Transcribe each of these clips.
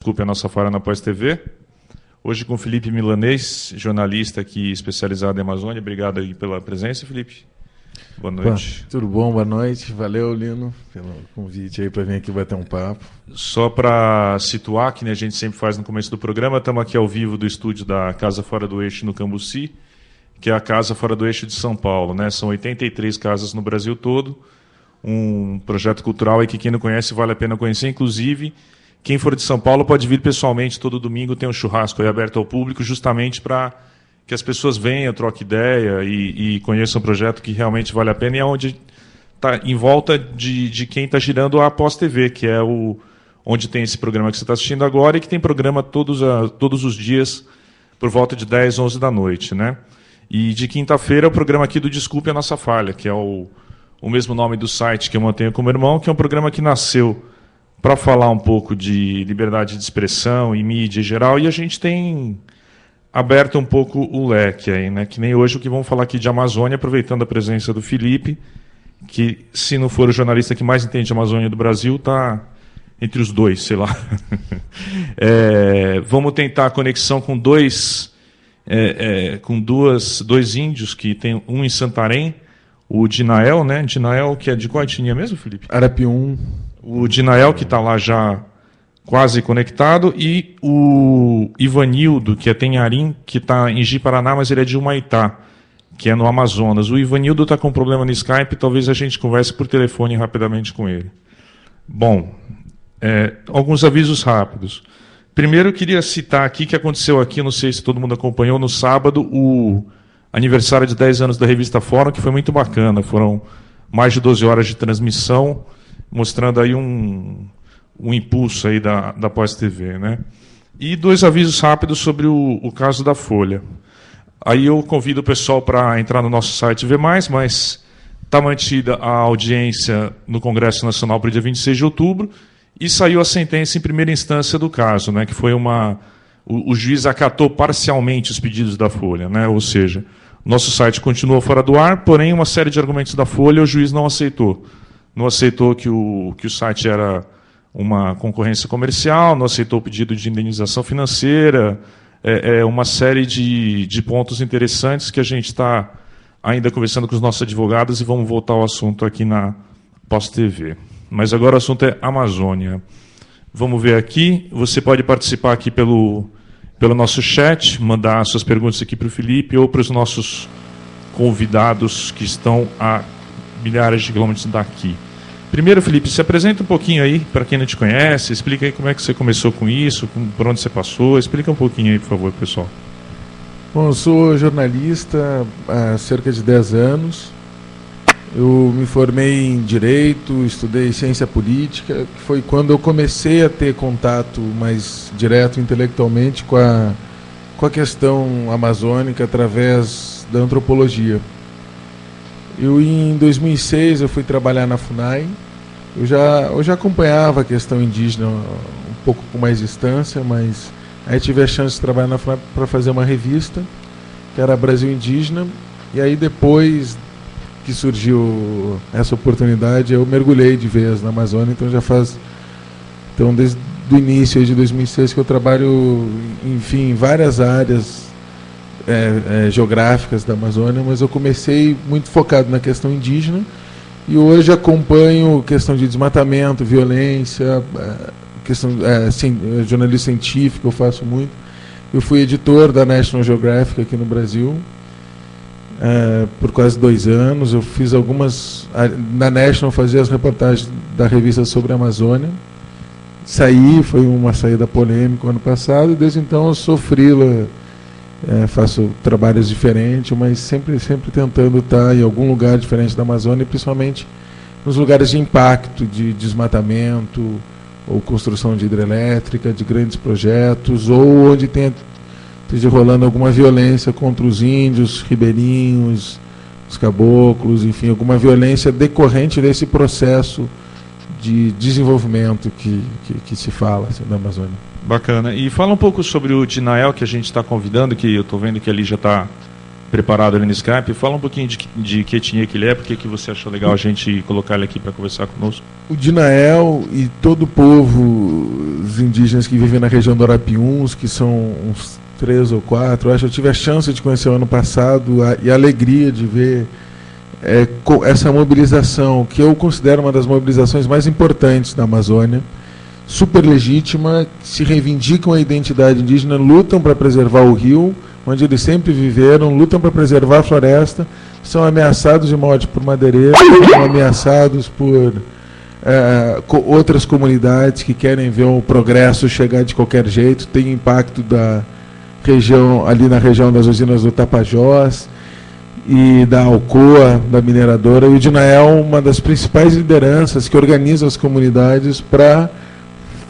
Desculpe a nossa fala na Pós-TV. Hoje com o Felipe Milanês, jornalista aqui especializado em Amazônia. Obrigado aí pela presença, Felipe. Boa noite. Tudo bom? Boa noite. Valeu, Lino, pelo convite aí para vir aqui bater um papo. Só para situar, que a gente sempre faz no começo do programa, estamos aqui ao vivo do estúdio da Casa Fora do Eixo no Cambuci, que é a Casa Fora do Eixo de São Paulo, né? São 83 casas no Brasil todo, um projeto cultural aí que quem não conhece vale a pena conhecer, inclusive quem for de São Paulo pode vir pessoalmente, todo domingo tem um churrasco aí aberto ao público, justamente para que as pessoas venham, troquem ideia e conheçam um projeto que realmente vale a pena e é onde está em volta de quem está girando a Pós-TV, que é onde tem esse programa que você está assistindo agora e que tem programa todos os dias por volta de 10, 11 da noite, né? E de quinta-feira é o programa aqui do Desculpe a Nossa Falha, que é o mesmo nome do site que eu mantenho como irmão, que é um programa que nasceu para falar um pouco de liberdade de expressão e mídia em geral, e a gente tem aberto um pouco o leque aí, né? Que nem hoje o que vamos falar aqui de Amazônia, aproveitando a presença do Felipe, que se não for o jornalista que mais entende de Amazônia do Brasil, está entre os dois, sei lá. Vamos tentar a conexão com dois índios, que tem um em Santarém, o Dinael, né? Dinael, que é de qual etnia mesmo, Felipe? Arapiuns. O Dinael, que está lá já quase conectado, e o Ivanildo, que é Tenharim, que está em Ji-Paraná, mas ele é de Humaitá, que é no Amazonas. O Ivanildo está com um problema no Skype, talvez a gente converse por telefone rapidamente com ele. Bom, alguns avisos rápidos. Primeiro, eu queria citar aqui que aconteceu aqui, não sei se todo mundo acompanhou, no sábado, o aniversário de 10 anos da revista Fórum, que foi muito bacana. Foram mais de 12 horas de transmissão, mostrando aí um impulso aí da Pós-TV, né? E dois avisos rápidos sobre o caso da Folha. Aí eu convido o pessoal para entrar no nosso site e ver mais, mas está mantida a audiência no Congresso Nacional para o dia 26 de outubro e saiu a sentença em primeira instância do caso, né? Que foi o juiz acatou parcialmente os pedidos da Folha, né? Ou seja, nosso site continuou fora do ar, porém uma série de argumentos da Folha o juiz não aceitou. Não aceitou que o site era uma concorrência comercial, não aceitou o pedido de indenização financeira, uma série de pontos interessantes que a gente está ainda conversando com os nossos advogados e vamos voltar ao assunto aqui na Pós-TV. Mas agora o assunto é Amazônia. Vamos ver aqui, você pode participar aqui pelo nosso chat, mandar suas perguntas aqui para o Felipe ou para os nossos convidados que estão a milhares de quilômetros daqui. Primeiro, Felipe, se apresenta um pouquinho aí, para quem não te conhece, explica aí como é que você começou com isso, por onde você passou, explica um pouquinho aí, por favor, pessoal. Bom, eu sou jornalista há cerca de 10 anos, eu me formei em Direito, estudei Ciência Política, que foi quando eu comecei a ter contato mais direto intelectualmente com a questão amazônica através da antropologia. Em 2006, eu fui trabalhar na FUNAI. Eu já acompanhava a questão indígena um pouco com mais distância, mas aí tive a chance de trabalhar na FUNAI para fazer uma revista, que era Brasil Indígena, e aí depois que surgiu essa oportunidade, eu mergulhei de vez na Amazônia, então desde o início de 2006 que eu trabalho, enfim, em várias áreas geográficas da Amazônia, mas eu comecei muito focado na questão indígena e hoje acompanho questão de desmatamento, violência, questão jornalista científico, eu faço muito. Eu fui editor da National Geographic aqui no Brasil por quase 2 anos. Eu fiz na National, fazia as reportagens da revista sobre a Amazônia. Foi uma saída polêmica ano passado e desde então eu sou freela. Faço trabalhos diferentes, mas sempre tentando estar em algum lugar diferente da Amazônia, principalmente nos lugares de impacto, de desmatamento, ou construção de hidrelétrica, de grandes projetos, ou onde esteja rolando alguma violência contra os índios, ribeirinhos, os caboclos, enfim, alguma violência decorrente desse processo de desenvolvimento que se fala assim, na Amazônia. Bacana. E fala um pouco sobre o Dinael, que a gente está convidando, que eu estou vendo que ali já está preparado ali no Skype. Fala um pouquinho de que etnia que ele é, porque que você achou legal a gente colocar ele aqui para conversar conosco. O Dinael e todo o povo, os indígenas que vivem na região do Arapiuns, que são uns 3 ou 4, eu tive a chance de conhecer o ano passado e a alegria de ver essa mobilização, que eu considero uma das mobilizações mais importantes da Amazônia, super legítima, se reivindicam a identidade indígena, lutam para preservar o rio, onde eles sempre viveram, lutam para preservar a floresta, são ameaçados de morte por madeireiros, são ameaçados por outras comunidades que querem ver o progresso chegar de qualquer jeito, tem impacto da região, ali na região das usinas do Tapajós e da Alcoa, da mineradora, e o Dinael é uma das principais lideranças que organiza as comunidades para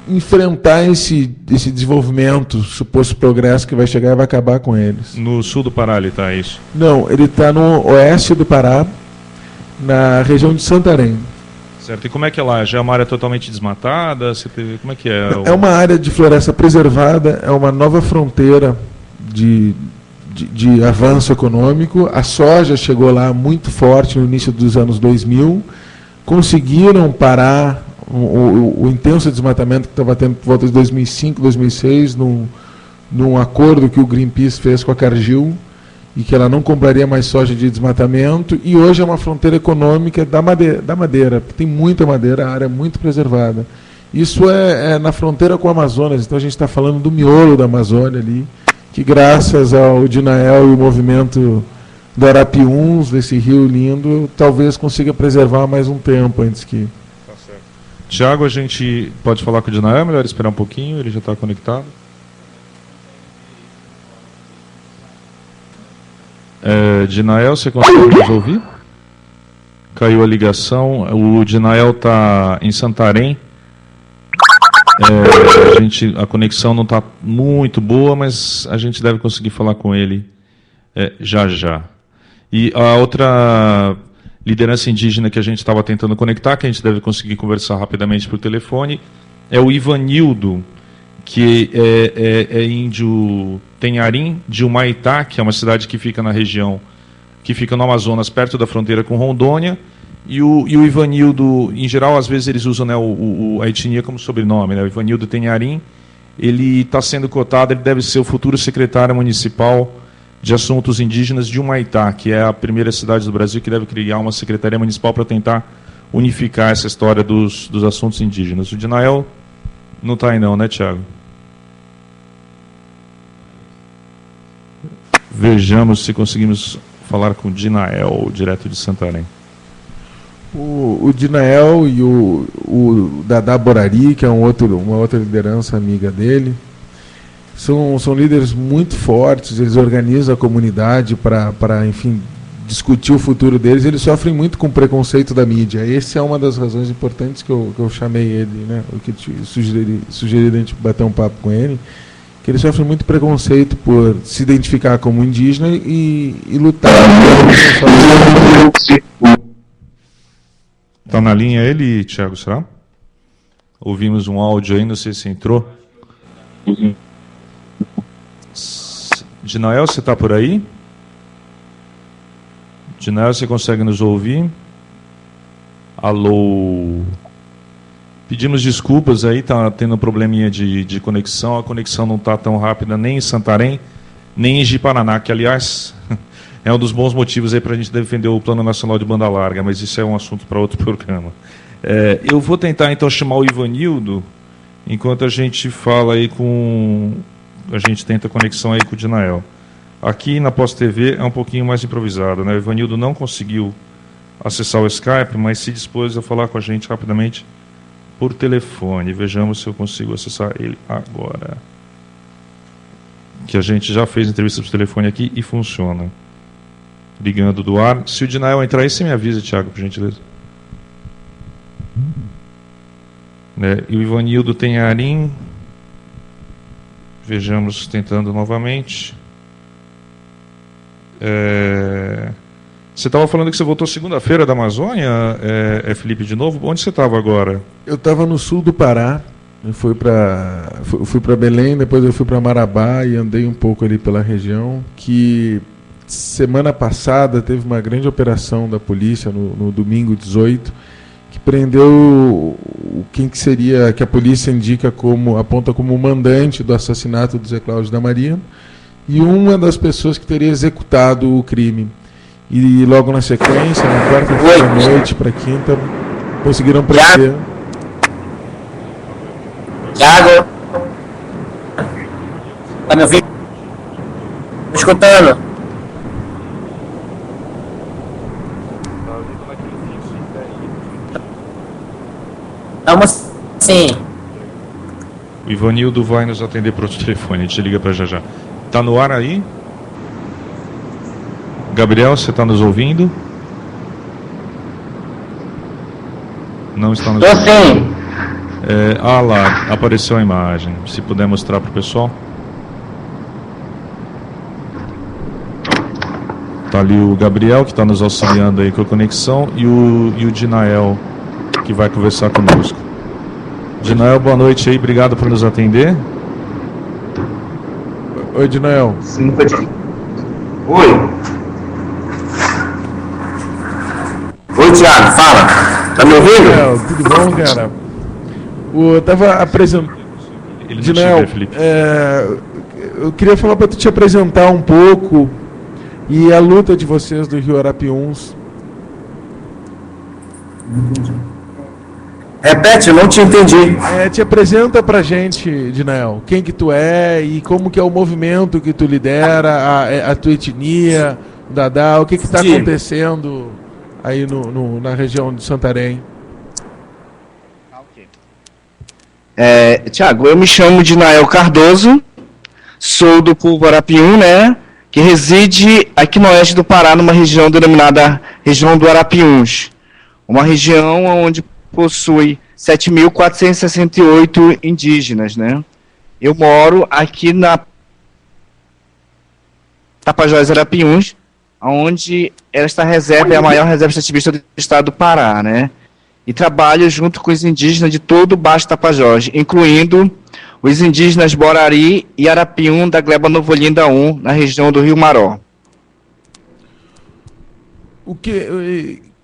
enfrentar esse desenvolvimento, suposto progresso que vai chegar e vai acabar com eles. No sul do Pará ele está, isso? Não, ele está no oeste do Pará, na região de Santarém. Certo. E como é que é lá? Já é uma área totalmente desmatada? Como é que é? É uma área de floresta preservada, é uma nova fronteira de avanço econômico. A soja chegou lá muito forte no início dos anos 2000, conseguiram parar o intenso desmatamento que estava tendo por volta de 2005, 2006, num acordo que o Greenpeace fez com a Cargill, e que ela não compraria mais soja de desmatamento, e hoje é uma fronteira econômica da madeira, porque tem muita madeira, a área é muito preservada. Isso é na fronteira com o Amazonas, então a gente está falando do miolo da Amazônia ali, que graças ao Dinael e o movimento do Arapiuns, desse rio lindo, talvez consiga preservar mais um tempo antes que... Tá certo. Tiago, a gente pode falar com o Dinael, é melhor esperar um pouquinho, ele já está conectado. Dinael, você consegue nos ouvir? Caiu a ligação. O Dinael está em Santarém. A conexão não está muito boa, mas a gente deve conseguir falar com ele já. E a outra liderança indígena que a gente estava tentando conectar, que a gente deve conseguir conversar rapidamente por telefone, é o Ivanildo, que é índio Tenharim, de Humaitá, que é uma cidade que fica na região, que fica no Amazonas, perto da fronteira com Rondônia, e o Ivanildo, em geral, às vezes eles usam, né, a etnia como sobrenome, né, o Ivanildo Tenharim, ele está sendo cotado, ele deve ser o futuro secretário municipal de assuntos indígenas de Humaitá, que é a primeira cidade do Brasil que deve criar uma secretaria municipal para tentar unificar essa história dos assuntos indígenas. O Dinael não está aí não, né, Tiago? Vejamos se conseguimos falar com o Dinael, direto de Santarém. O Dinael e o Dadá Borari, que é uma outra liderança amiga dele, são líderes muito fortes, eles organizam a comunidade para, enfim, discutir o futuro deles. Eles sofrem muito com o preconceito da mídia. Essa é uma das razões importantes que eu chamei ele, né, o que sugeri a gente bater um papo com ele, que ele sofre muito preconceito por se identificar como indígena e lutar. Está na linha ele, Tiago, será? Ouvimos um áudio aí, não sei se entrou. Dinael, você está por aí? Dinael, você consegue nos ouvir? Alô? Pedimos desculpas aí, está tendo um probleminha de conexão. A conexão não está tão rápida nem em Santarém, nem em Ji-Paraná, que, aliás, é um dos bons motivos para a gente defender o Plano Nacional de Banda Larga, mas isso é um assunto para outro programa. Eu vou tentar, então, chamar o Ivanildo, enquanto a gente fala aí a gente tenta a conexão aí com o Dinael. Aqui na Pós-TV é um pouquinho mais improvisado, né? O Ivanildo não conseguiu acessar o Skype, mas se dispôs a falar com a gente rapidamente por telefone. Vejamos se eu consigo acessar ele agora. Que a gente já fez entrevista por telefone aqui e funciona. Ligando do ar. Se o Dinael entrar aí, você me avisa, Tiago, por gentileza. E o Ivanildo Tenharim. Vejamos, tentando novamente. Você estava falando que você voltou segunda-feira da Amazônia, Felipe, de novo? Onde você estava agora? Eu estava no sul do Pará. Eu fui para Belém, depois eu fui para Marabá e andei um pouco ali pela região, que semana passada teve uma grande operação da polícia no domingo 18, que prendeu quem que seria, que a polícia aponta como mandante do assassinato do Zé Cláudio da Maria, e uma das pessoas que teria executado o crime. E logo na sequência, na quarta-feira à noite para quinta, conseguiram prender. Thiago, tá me ouvindo? Tô escutando. Vamos sim. O Ivanildo vai nos atender por outro telefone, a gente liga para já. Tá no ar aí? Gabriel, você está nos ouvindo? Não está nos ouvindo? Tô sim. Lá, apareceu a imagem. Se puder mostrar para o pessoal. Está ali o Gabriel, que está nos auxiliando aí com a conexão, e o Dinael, que vai conversar conosco. Dinael, boa noite aí, obrigado por nos atender. Oi, Dinael. Sim, oi. Oi, Thiago, fala. Tá me ouvindo? Dinael, tudo bom, cara? Eu tava apresentando. Dinael, eu queria falar para tu te apresentar um pouco e a luta de vocês do Rio Arapiuns. Repete, eu não te entendi. Te apresenta pra gente, Dinael, quem que tu é e como que é o movimento que tu lidera, a tua etnia, o Dadá, o que está acontecendo aí na região de Santarém. Tiago, eu me chamo Dinael Cardoso, sou do povo Arapiuns, né, que reside aqui no oeste do Pará, numa região denominada região do Arapiuns, uma região onde possui 7.468 indígenas, né. Eu moro aqui na Tapajós Arapiuns, onde esta reserva é a maior reserva extrativista do estado do Pará, né. E trabalho junto com os indígenas de todo o Baixo Tapajós, incluindo os indígenas Borari e Arapiuns da Gleba Novo Olinda 1, na região do Rio Maró.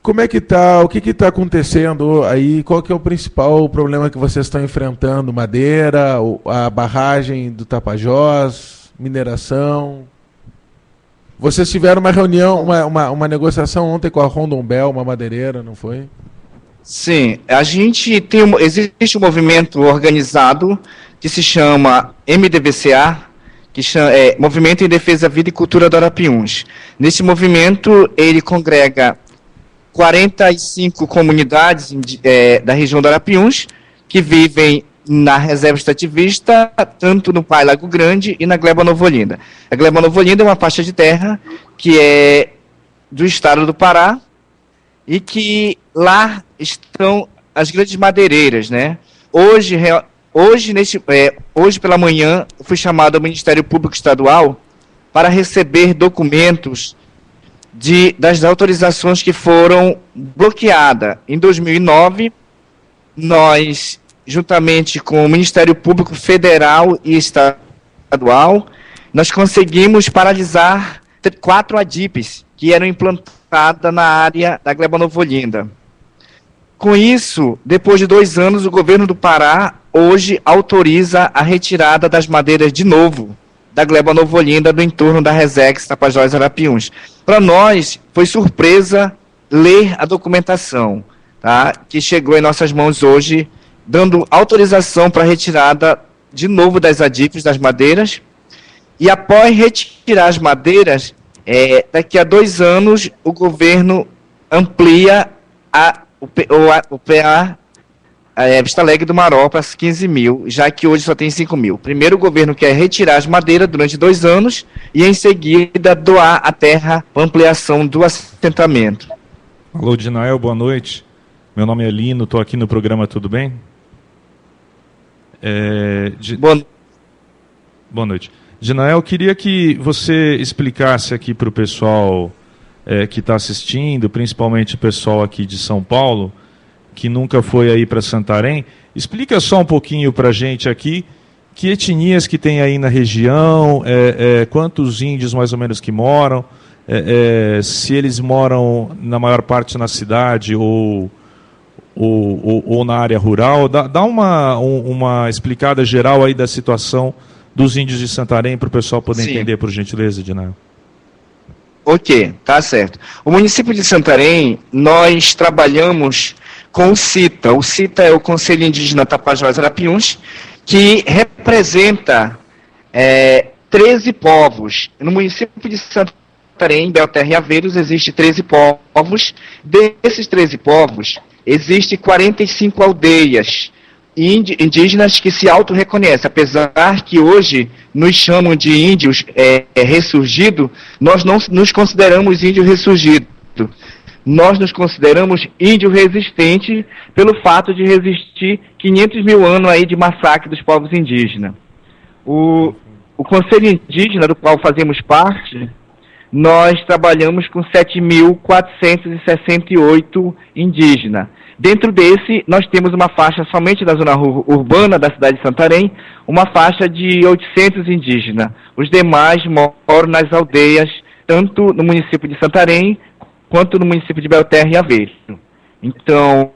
Como é que tá? O que está acontecendo aí? Qual que é o principal problema que vocês estão enfrentando? Madeira, a barragem do Tapajós, mineração? Vocês tiveram uma reunião, uma negociação ontem com a Rondombel, uma madeireira, não foi? Sim, existe um movimento organizado que se chama MDVCA, que é Movimento em Defesa da Vida e Cultura do Arapiuns. Nesse movimento, ele congrega 45 comunidades da região do Arapiuns, que vivem na reserva extrativista, tanto no Pai Lago Grande e na Gleba Novo Olinda. A Gleba Novo Olinda é uma faixa de terra que é do estado do Pará, e que lá estão as grandes madeireiras, né? Hoje pela manhã, eu fui chamado ao Ministério Público Estadual para receber documentos das autorizações que foram bloqueadas. Em 2009, nós, juntamente com o Ministério Público Federal e Estadual, nós conseguimos paralisar 4 ADIPs que eram implantadas na área da Gleba Novo Olinda. Com isso, depois de 2 anos, o governo do Pará hoje autoriza a retirada das madeiras de novo da Gleba Novo Olinda do entorno da Resex Tapajós Arapiuns. Para nós, foi surpresa ler a documentação, tá, que chegou em nossas mãos hoje, dando autorização para a retirada de novo das ADIPs, das madeiras, e após retirar as madeiras, daqui a 2 anos, o governo amplia o PA Vista Alegre do Maró para 15 mil, já que hoje só tem 5 mil. Primeiro, o governo quer retirar as madeiras durante 2 anos e, em seguida, doar a terra para ampliação do assentamento. Alô, Dinael, boa noite. Meu nome é Lino, estou aqui no programa, tudo bem? Boa noite. Dinael, queria que você explicasse aqui para o pessoal que está assistindo, principalmente o pessoal aqui de São Paulo, que nunca foi aí para Santarém, explica só um pouquinho para a gente aqui, que etnias que tem aí na região, quantos índios mais ou menos que moram, se eles moram na maior parte na cidade ou na área rural. Dá uma explicada geral aí da situação dos índios de Santarém para o pessoal poder entender, por gentileza, Edinael. Ok, tá certo. O município de Santarém, nós trabalhamos com o CITA. O CITA é o Conselho Indígena Tapajós Arapiuns, que representa 13 povos. No município de Santarém, Belterra e Aveiros, existe 13 povos. Desses 13 povos, existem 45 aldeias indígenas que se auto-reconhecem. Apesar que hoje nos chamam de índios ressurgidos, nós não nos consideramos índios ressurgidos. Nós nos consideramos índio resistente pelo fato de resistir 500 mil anos aí de massacre dos povos indígenas. O Conselho Indígena, do qual fazemos parte, nós trabalhamos com 7.468 indígenas. Dentro desse, nós temos uma faixa somente da zona urbana da cidade de Santarém, uma faixa de 800 indígenas. Os demais moram nas aldeias, tanto no município de Santarém, quanto no município de Belterra e Aveiro. Então,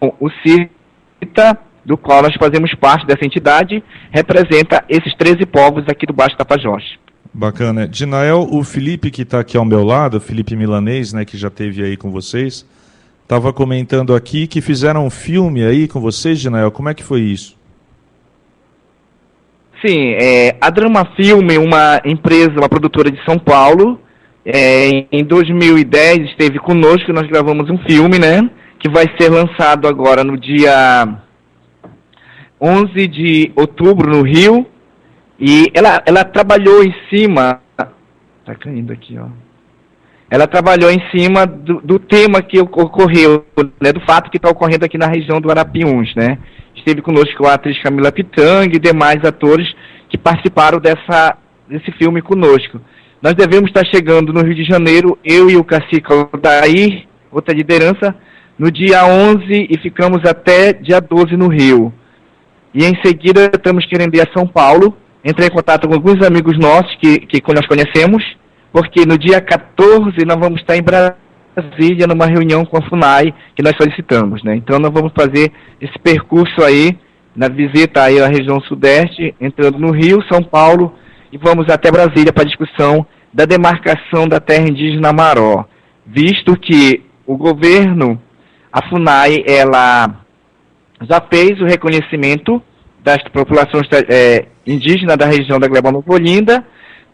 o CITA, do qual nós fazemos parte dessa entidade, representa esses 13 povos aqui do Baixo Tapajós. Bacana. Edinael, o Felipe que está aqui ao meu lado, Felipe Milanês, né, que já esteve aí com vocês, estava comentando aqui que fizeram um filme aí com vocês, Edinael. Como é que foi isso? Sim, a Drama Filme, uma empresa, uma produtora de São Paulo, em 2010 esteve conosco, nós gravamos um filme, né, que vai ser lançado agora no dia 11 de outubro no Rio, e ela trabalhou em cima, tá caindo aqui, ó. Ela trabalhou em cima do tema que ocorreu, né, do fato que está ocorrendo aqui na região do Arapiuns, né. Esteve conosco a atriz Camila Pitanga e demais atores que participaram desse filme conosco. Nós devemos estar chegando no Rio de Janeiro, eu e o cacique Aldair, outra liderança, no dia 11 e ficamos até dia 12 no Rio. E em seguida estamos querendo ir a São Paulo, entrei em contato com alguns amigos nossos que nós conhecemos, porque no dia 14 nós vamos estar em Brasília, numa reunião com a FUNAI, que nós solicitamos, né? Então nós vamos fazer esse percurso aí, na visita aí à região sudeste, entrando no Rio, São Paulo, e vamos até Brasília para a discussão da demarcação da terra indígena Maró, visto que o governo, a FUNAI, ela já fez o reconhecimento das populações indígenas da região da Gleba Nova Olinda,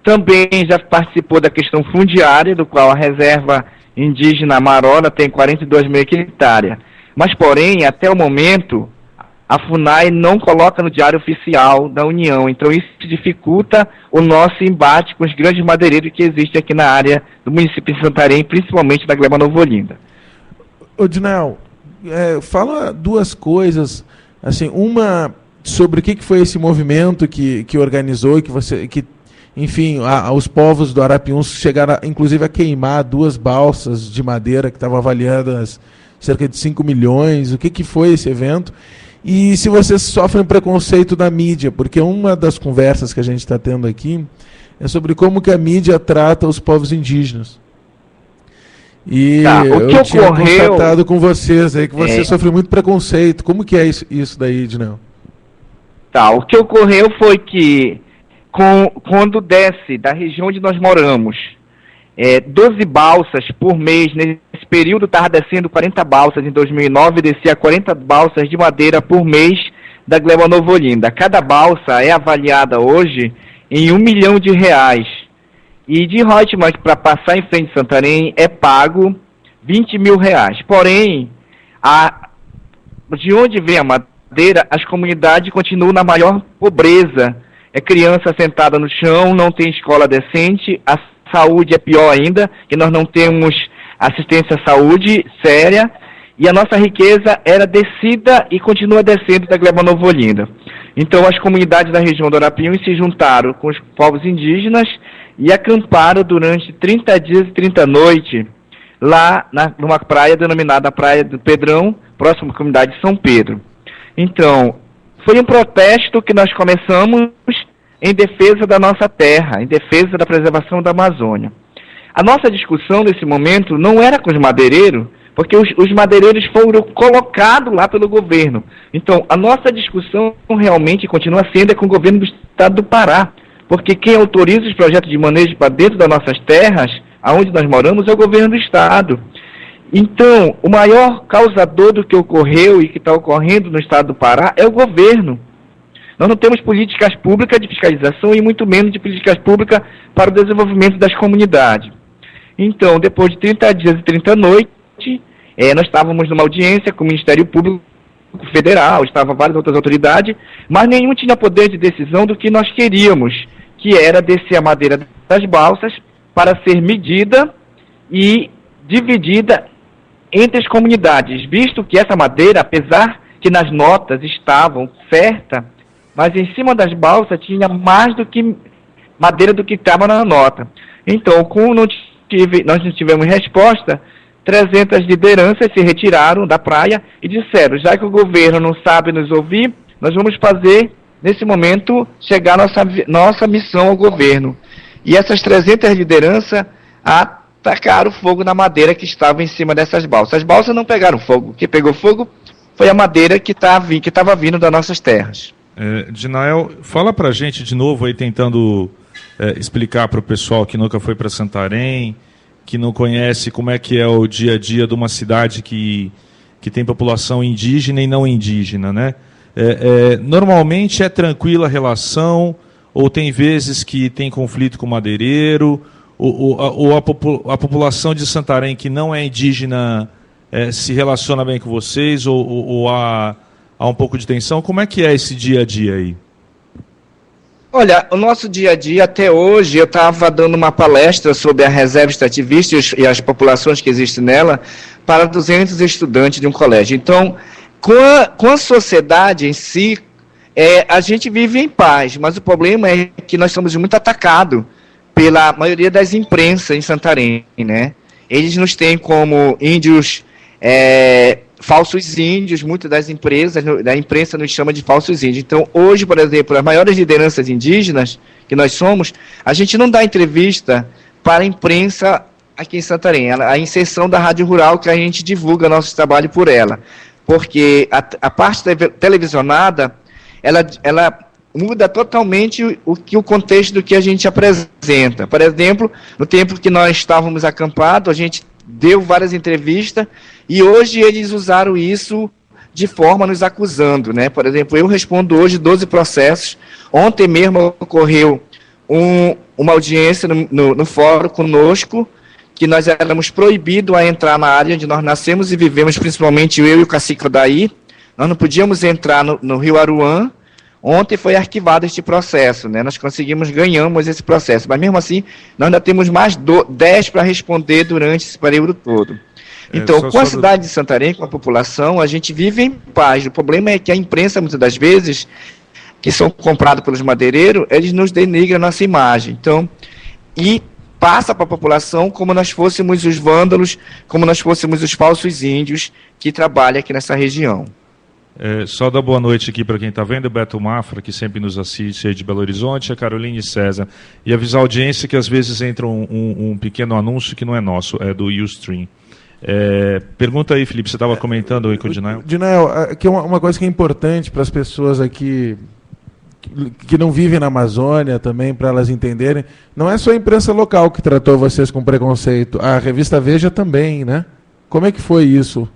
também já participou da questão fundiária, do qual a reserva indígena Maró tem 42 mil hectares. Mas, porém, até o momento, a FUNAI não coloca no diário oficial da União. Então, isso dificulta o nosso embate com os grandes madeireiros que existem aqui na área do município de Santarém, principalmente da Gleba Nova Olinda. Edinael, fala duas coisas, assim, uma sobre o que foi esse movimento que organizou, enfim, os povos do Arapiuns chegaram, inclusive, a queimar 2 balsas de madeira que estavam avaliadas cerca de 5 milhões. O que foi esse evento? E se vocês sofrem preconceito da mídia, porque uma das conversas que a gente está tendo aqui é sobre como que a mídia trata os povos indígenas. E eu tinha constatado com vocês aí que você sofreu muito preconceito. Como que é isso daí, Edinael? Tá, o que ocorreu foi que quando desce da região onde nós moramos, 12 balsas por mês, nesse período estava descendo 40 balsas, em 2009 descia 40 balsas de madeira por mês da Gleba Nova Olinda. Cada balsa é avaliada hoje em R$1 milhão. E de Reutemann, para passar em frente de Santarém, é pago R$20 mil. Porém, de onde vem a madeira, as comunidades continuam na maior pobreza. É criança sentada no chão, não tem escola decente, a saúde é pior ainda, que nós não temos assistência à saúde séria, e a nossa riqueza era descida e continua descendo da Gleba Nova Olinda. Então as comunidades da região do Arapiuns se juntaram com os povos indígenas e acamparam durante 30 dias e 30 noites lá numa praia denominada Praia do Pedrão, próxima à comunidade de São Pedro. Então, foi um protesto que nós começamos em defesa da nossa terra, em defesa da preservação da Amazônia. a nossa discussão nesse momento não era com os madeireiros, porque os madeireiros foram colocados lá pelo governo. Então, a nossa discussão realmente continua sendo com o governo do estado do Pará, porque quem autoriza os projetos de manejo para dentro das nossas terras, aonde nós moramos, é o governo do estado. Então, o maior causador do que ocorreu e que está ocorrendo no estado do Pará é o governo. Nós não temos políticas públicas de fiscalização e muito menos de políticas públicas para o desenvolvimento das comunidades. Então, depois de 30 dias e 30 noites, nós estávamos numa audiência com o Ministério Público Federal, estavam várias outras autoridades, mas nenhum tinha poder de decisão do que nós queríamos, que era descer a madeira das balsas para ser medida e dividida entre as comunidades, visto que essa madeira, apesar que nas notas estavam certa, mas em cima das balsas tinha mais do que madeira do que estava na nota. Então, como nós não tivemos resposta, 300 lideranças se retiraram da praia e disseram, já que o governo não sabe nos ouvir, nós vamos fazer, nesse momento, chegar nossa missão ao governo. E essas 300 lideranças atacaram fogo na madeira que estava em cima dessas balsas. As balsas não pegaram fogo. O que pegou fogo foi a madeira que estava vindo das nossas terras. Dinael, fala pra gente de novo aí, tentando explicar para o pessoal que nunca foi para Santarém, que não conhece como é que é o dia a dia de uma cidade que tem população indígena e não indígena, né? Normalmente é tranquila a relação, ou tem vezes que tem conflito com o madeireiro, ou a população de Santarém que não é indígena se relaciona bem com vocês, ou há um pouco de tensão? Como é que é esse dia a dia aí? Olha, o nosso dia a dia, até hoje, eu estava dando uma palestra sobre a reserva extrativista e as populações que existem nela para 200 estudantes de um colégio. Então, com a sociedade em si, a gente vive em paz, mas o problema é que nós somos muito atacados pela maioria das imprensas em Santarém, né? Eles nos têm como índios, falsos índios, muitas das empresas, da imprensa nos chama de falsos índios. Então, hoje, por exemplo, as maiores lideranças indígenas que nós somos, a gente não dá entrevista para a imprensa aqui em Santarém, a inserção da Rádio Rural, que a gente divulga nosso trabalho por ela. Porque a parte televisionada, ela muda totalmente o contexto do que a gente apresenta. Por exemplo, no tempo que nós estávamos acampados, a gente deu várias entrevistas, e hoje eles usaram isso de forma nos acusando, né? Por exemplo, eu respondo hoje 12 processos. Ontem mesmo ocorreu uma audiência no fórum conosco, que nós éramos proibidos a entrar na área onde nós nascemos e vivemos, principalmente eu e o cacique Odaí. Nós não podíamos entrar no Rio Aruã. Ontem foi arquivado este processo, né? Nós ganhamos esse processo, mas mesmo assim, nós ainda temos mais 10 para responder durante esse período todo. Então, com a cidade de Santarém, com a população, a gente vive em paz. O problema é que a imprensa, muitas das vezes, que são comprados pelos madeireiros, eles nos denigram a nossa imagem. Então, e passa para a população como nós fôssemos os vândalos, como nós fôssemos os falsos índios que trabalham aqui nessa região. Só dar boa noite aqui para quem está vendo, o Beto Mafra, que sempre nos assiste aí de Belo Horizonte, a Caroline César. E avisar a audiência que às vezes entra um pequeno anúncio que não é nosso, é do Ustream. Pergunta aí, Felipe, você estava comentando aí com o Dinael? Dinael, aqui é uma coisa que é importante para as pessoas aqui que não vivem na Amazônia também, para elas entenderem. Não é só a imprensa local que tratou vocês com preconceito, a revista Veja também, né? Como é que foi isso?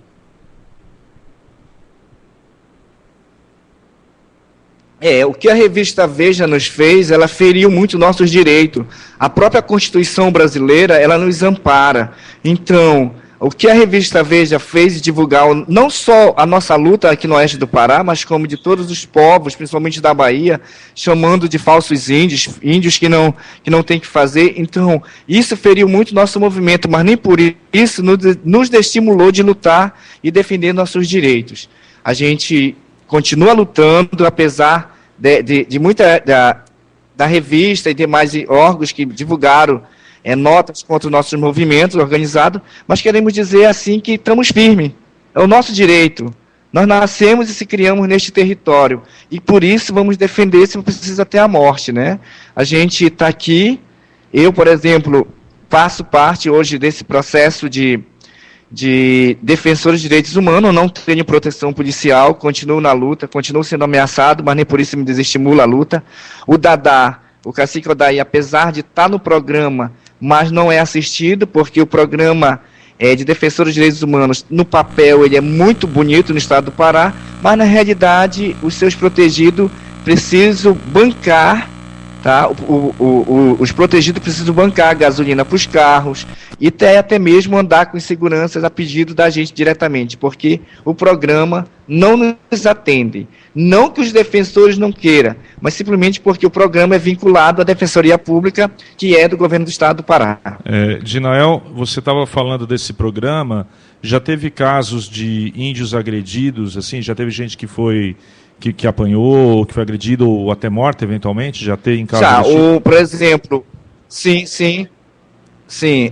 O que a revista Veja nos fez, ela feriu muito nossos direitos. A própria Constituição brasileira, ela nos ampara. Então, o que a revista Veja fez de divulgar não só a nossa luta aqui no oeste do Pará, mas como de todos os povos, principalmente da Bahia, chamando de falsos índios, índios que não tem que fazer. Então, isso feriu muito nosso movimento, mas nem por isso nos desestimulou de lutar e defender nossos direitos. A gente continua lutando, apesar de muita da revista e demais órgãos que divulgaram notas contra os nossos movimentos organizados, mas queremos dizer assim que estamos firmes. É o nosso direito. Nós nascemos e se criamos neste território. E por isso vamos defender se precisa até a morte, né? A gente está aqui, eu, por exemplo, faço parte hoje desse processo de defensores de direitos humanos, não tenho proteção policial, continuo na luta, continuo sendo ameaçado, mas nem por isso me desestimula a luta. O Dadá, o cacique Odaí, apesar de estar no programa, mas não é assistido, porque o programa de defensores de direitos humanos, no papel, ele é muito bonito no estado do Pará, mas na realidade, os seus protegidos precisam bancar, tá? Os protegidos precisam bancar a gasolina para os carros e até mesmo andar com inseguranças a pedido da gente diretamente, porque o programa não nos atende. Não que os defensores não queiram, mas simplesmente porque o programa é vinculado à Defensoria Pública, que é do governo do estado do Pará. Dinael, você estava falando desse programa, já teve casos de índios agredidos, assim, já teve gente que foi... Que apanhou, que foi agredido ou até morto, eventualmente? Já tem em caso já, tipo? Por exemplo, sim,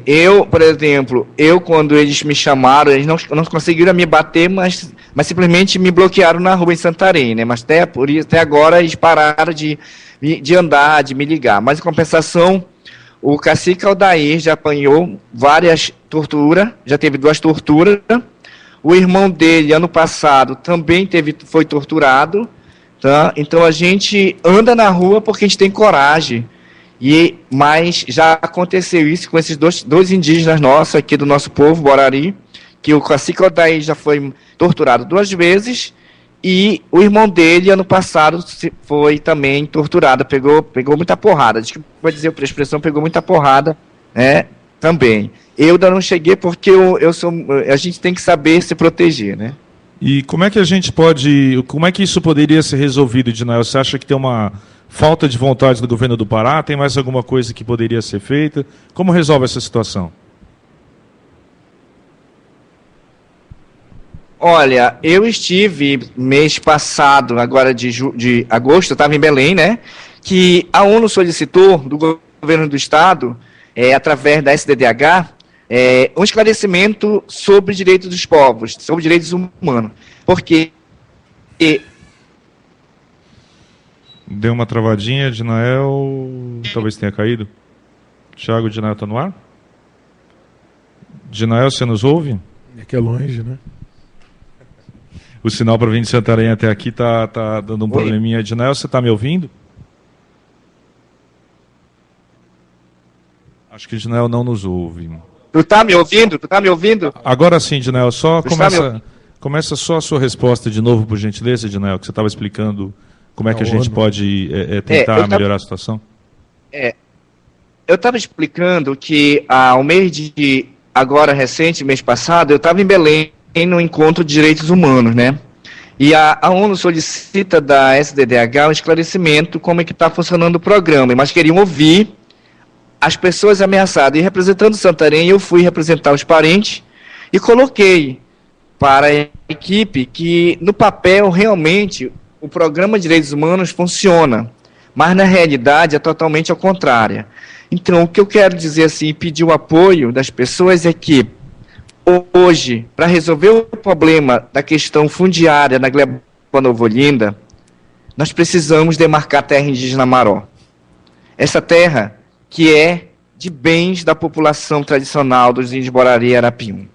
eu, por exemplo, quando eles me chamaram, eles não conseguiram me bater, mas simplesmente me bloquearam na rua em Santarém, né? Mas até agora eles pararam de andar, de me ligar. Mas em compensação, o cacique Aldair já apanhou várias torturas, já teve 2 torturas. O irmão dele, ano passado, também foi torturado. Tá? Então, a gente anda na rua porque a gente tem coragem. Mas já aconteceu isso com esses dois indígenas nossos aqui do nosso povo, Borari, que o cacique Odaí já foi torturado 2 vezes, e o irmão dele, ano passado, foi também torturado, pegou muita porrada. Desculpa dizer a expressão, pegou muita porrada, né, também. Eu ainda não cheguei porque a gente tem que saber se proteger, né? E como é que como é que isso poderia ser resolvido, Dinael? Você acha que tem uma falta de vontade do governo do Pará? Tem mais alguma coisa que poderia ser feita? Como resolve essa situação? Olha, eu estive mês passado, agora de agosto, eu estava em Belém, né? Que a ONU solicitou do governo do estado, através da SDDH, um esclarecimento sobre direitos dos povos, sobre direitos humanos. Porque... Deu uma travadinha, Dinael, talvez tenha caído. Thiago, Dinael está no ar? Dinael, você nos ouve? É que é longe, né? O sinal para vir de Santarém até aqui está dando um probleminha. Dinael, você está me ouvindo? Acho que o Dinael não nos ouve. Tu tá me ouvindo? Agora sim, Dinael, começa só a sua resposta de novo, por gentileza, Dinael, que você estava explicando como é que a gente pode tentar melhorar a situação. Eu estava explicando que ao mês agora recente, mês passado, eu estava em Belém no encontro de direitos humanos, né? E a ONU solicita da SDDH um esclarecimento como é que está funcionando o programa, mas queriam ouvir as pessoas ameaçadas. E representando Santarém, eu fui representar os parentes e coloquei para a equipe que, no papel, realmente, o programa de direitos humanos funciona, mas na realidade é totalmente ao contrário. Então, o que eu quero dizer assim, pedir o apoio das pessoas é que, hoje, para resolver o problema da questão fundiária na Gleba Nova Olinda, nós precisamos demarcar a terra indígena Maró. Essa terra que é de bens da população tradicional dos índios Borari e Arapiuns.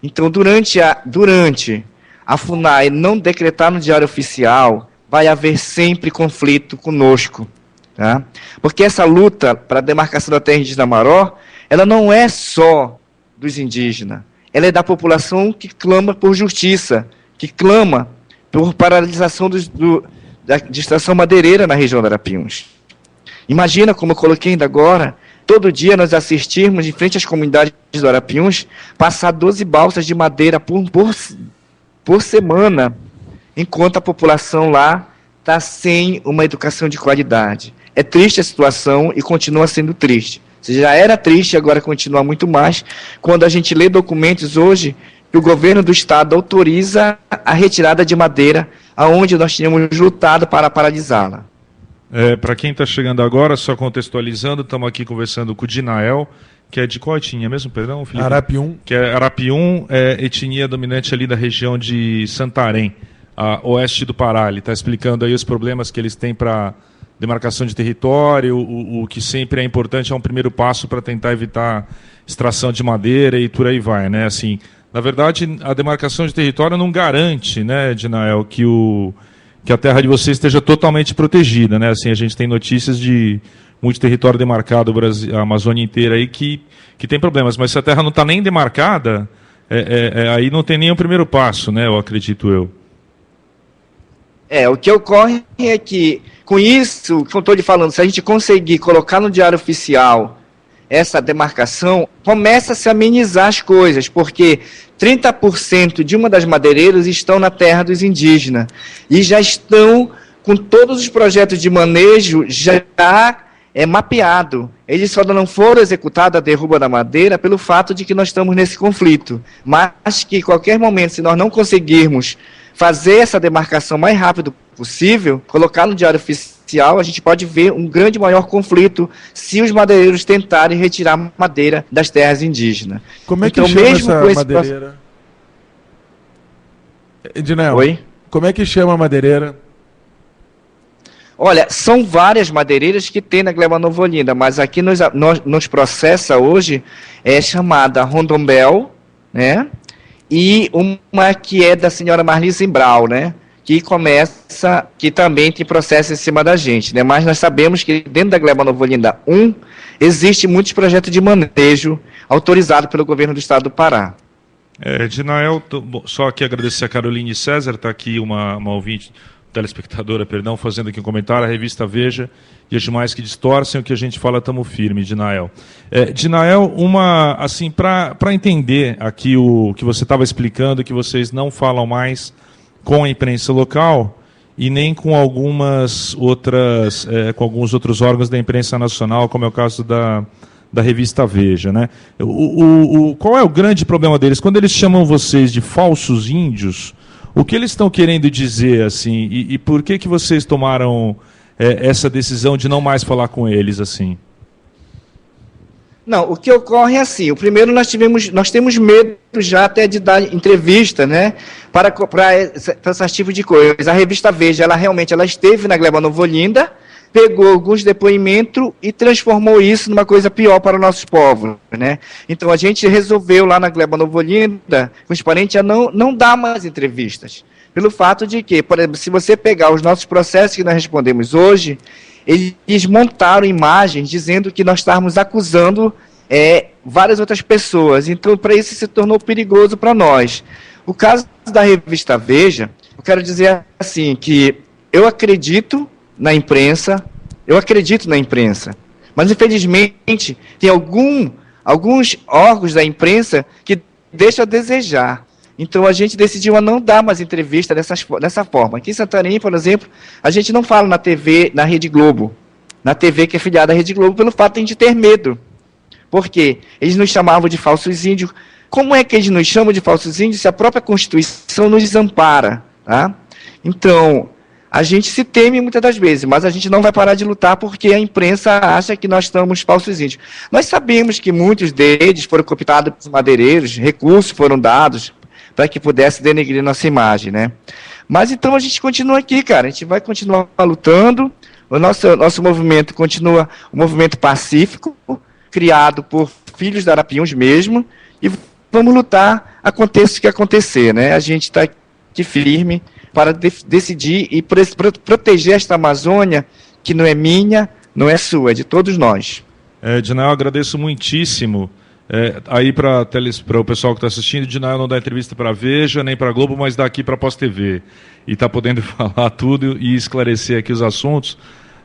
Então, durante a FUNAI não decretar no Diário Oficial, vai haver sempre conflito conosco. Tá? Porque essa luta para a demarcação da terra indígena Maró, ela não é só dos indígenas, ela é da população que clama por justiça, que clama por paralisação da extração madeireira na região de Arapiuns. Imagina, como eu coloquei ainda agora, todo dia nós assistirmos, em frente às comunidades do Arapiuns, passar 12 balsas de madeira por semana, enquanto a população lá está sem uma educação de qualidade. É triste a situação e continua sendo triste. Se já era triste, agora continua muito mais, quando a gente lê documentos hoje que o governo do estado autoriza a retirada de madeira, aonde nós tínhamos lutado para paralisá-la. Para quem está chegando agora, só contextualizando, estamos aqui conversando com o Dinael, que é de qual etnia mesmo, perdão, Felipe? Arapiuns. Que é Arapiuns, etnia dominante ali da região de Santarém, a oeste do Pará. Ele está explicando aí os problemas que eles têm para demarcação de território, o que sempre é importante, é um primeiro passo para tentar evitar extração de madeira e por aí vai, né? Assim, na verdade, a demarcação de território não garante, né, Dinael, que a terra de vocês esteja totalmente protegida, né? Assim, a gente tem notícias de muito território demarcado, Brasil, a Amazônia inteira aí, que tem problemas, mas se a terra não está nem demarcada, aí não tem nem o primeiro passo, né? Eu acredito eu. O que ocorre é que, com isso, como estou lhe falando, se a gente conseguir colocar no Diário Oficial essa demarcação, começa a se amenizar as coisas, porque 30% de uma das madeireiras estão na terra dos indígenas e já estão com todos os projetos de manejo já mapeado. Eles só não foram executados a derruba da madeira pelo fato de que nós estamos nesse conflito, mas que, em qualquer momento, se nós não conseguirmos fazer essa demarcação mais rápido possível, colocar no Diário Oficial, a gente pode ver um grande maior conflito se os madeireiros tentarem retirar madeira das terras indígenas. Como é que então, chama mesmo essa com esse madeireira? Edinel, Oi? Como é que chama a madeireira? Olha, são várias madeireiras que tem na Gleba Nova Olinda, mas aqui nos processa hoje é chamada Rondombel, né? E uma que é da senhora Marli Zimbral, né? Que também tem processo em cima da gente, né? Mas nós sabemos que dentro da Gleba Nova Olinda 1 existe muitos projetos de manejo autorizados pelo governo do estado do Pará. Dinael, só aqui agradecer a Caroline César, está aqui uma ouvinte, telespectadora, perdão, fazendo aqui um comentário, a revista Veja e as demais que distorcem o que a gente fala, estamos firme, Dinael. Dinael, assim, para entender aqui o que você estava explicando, que vocês não falam mais com a imprensa local e nem com algumas outras, com alguns outros órgãos da imprensa nacional, como é o caso da revista Veja, né? Qual é o grande problema deles? Quando eles chamam vocês de falsos índios, o que eles estão querendo dizer, assim, e por que vocês tomaram essa decisão de não mais falar com eles, assim? Não, o que ocorre é assim, o primeiro nós temos medo já até de dar entrevista, né, para esse tipo de coisa. A revista Veja, ela esteve na Gleba Nova Olinda, pegou alguns depoimentos e transformou isso numa coisa pior para os nossos povos, né? Então a gente resolveu lá na Gleba Nova Olinda, com os parentes, a não dar mais entrevistas. Pelo fato de que, por exemplo, se você pegar os nossos processos que nós respondemos hoje, eles montaram imagens dizendo que nós estávamos acusando várias outras pessoas. Então, para isso se tornou perigoso para nós. O caso da revista Veja, eu quero dizer assim, que eu acredito na imprensa, mas infelizmente tem alguns órgãos da imprensa que deixam a desejar. Então a gente decidiu a não dar mais entrevista dessa forma. Aqui em Santarém, por exemplo, a gente não fala na TV, na Rede Globo, na TV que é filiada à Rede Globo, pelo fato de a gente ter medo. Por quê? Eles nos chamavam de falsos índios. Como é que eles nos chamam de falsos índios se a própria Constituição nos desampara? Tá? Então, a gente se teme muitas das vezes, mas a gente não vai parar de lutar porque a imprensa acha que nós estamos falsos índios. Nós sabemos que muitos deles foram cooptados pelos madeireiros, recursos foram dados para que pudesse denegrir nossa imagem, né? Mas então a gente continua aqui, cara, a gente vai continuar lutando, o nosso movimento continua um movimento pacífico, criado por filhos da Arapiuns mesmo, e vamos lutar, aconteça o que acontecer, né? A gente está aqui firme para decidir e proteger esta Amazônia, que não é minha, não é sua, é de todos nós. Dinael, agradeço muitíssimo. Aí para o pessoal que está assistindo, Dinael não dá entrevista para a Veja, nem para a Globo, mas dá aqui para a Pós TV. E está podendo falar tudo e esclarecer aqui os assuntos.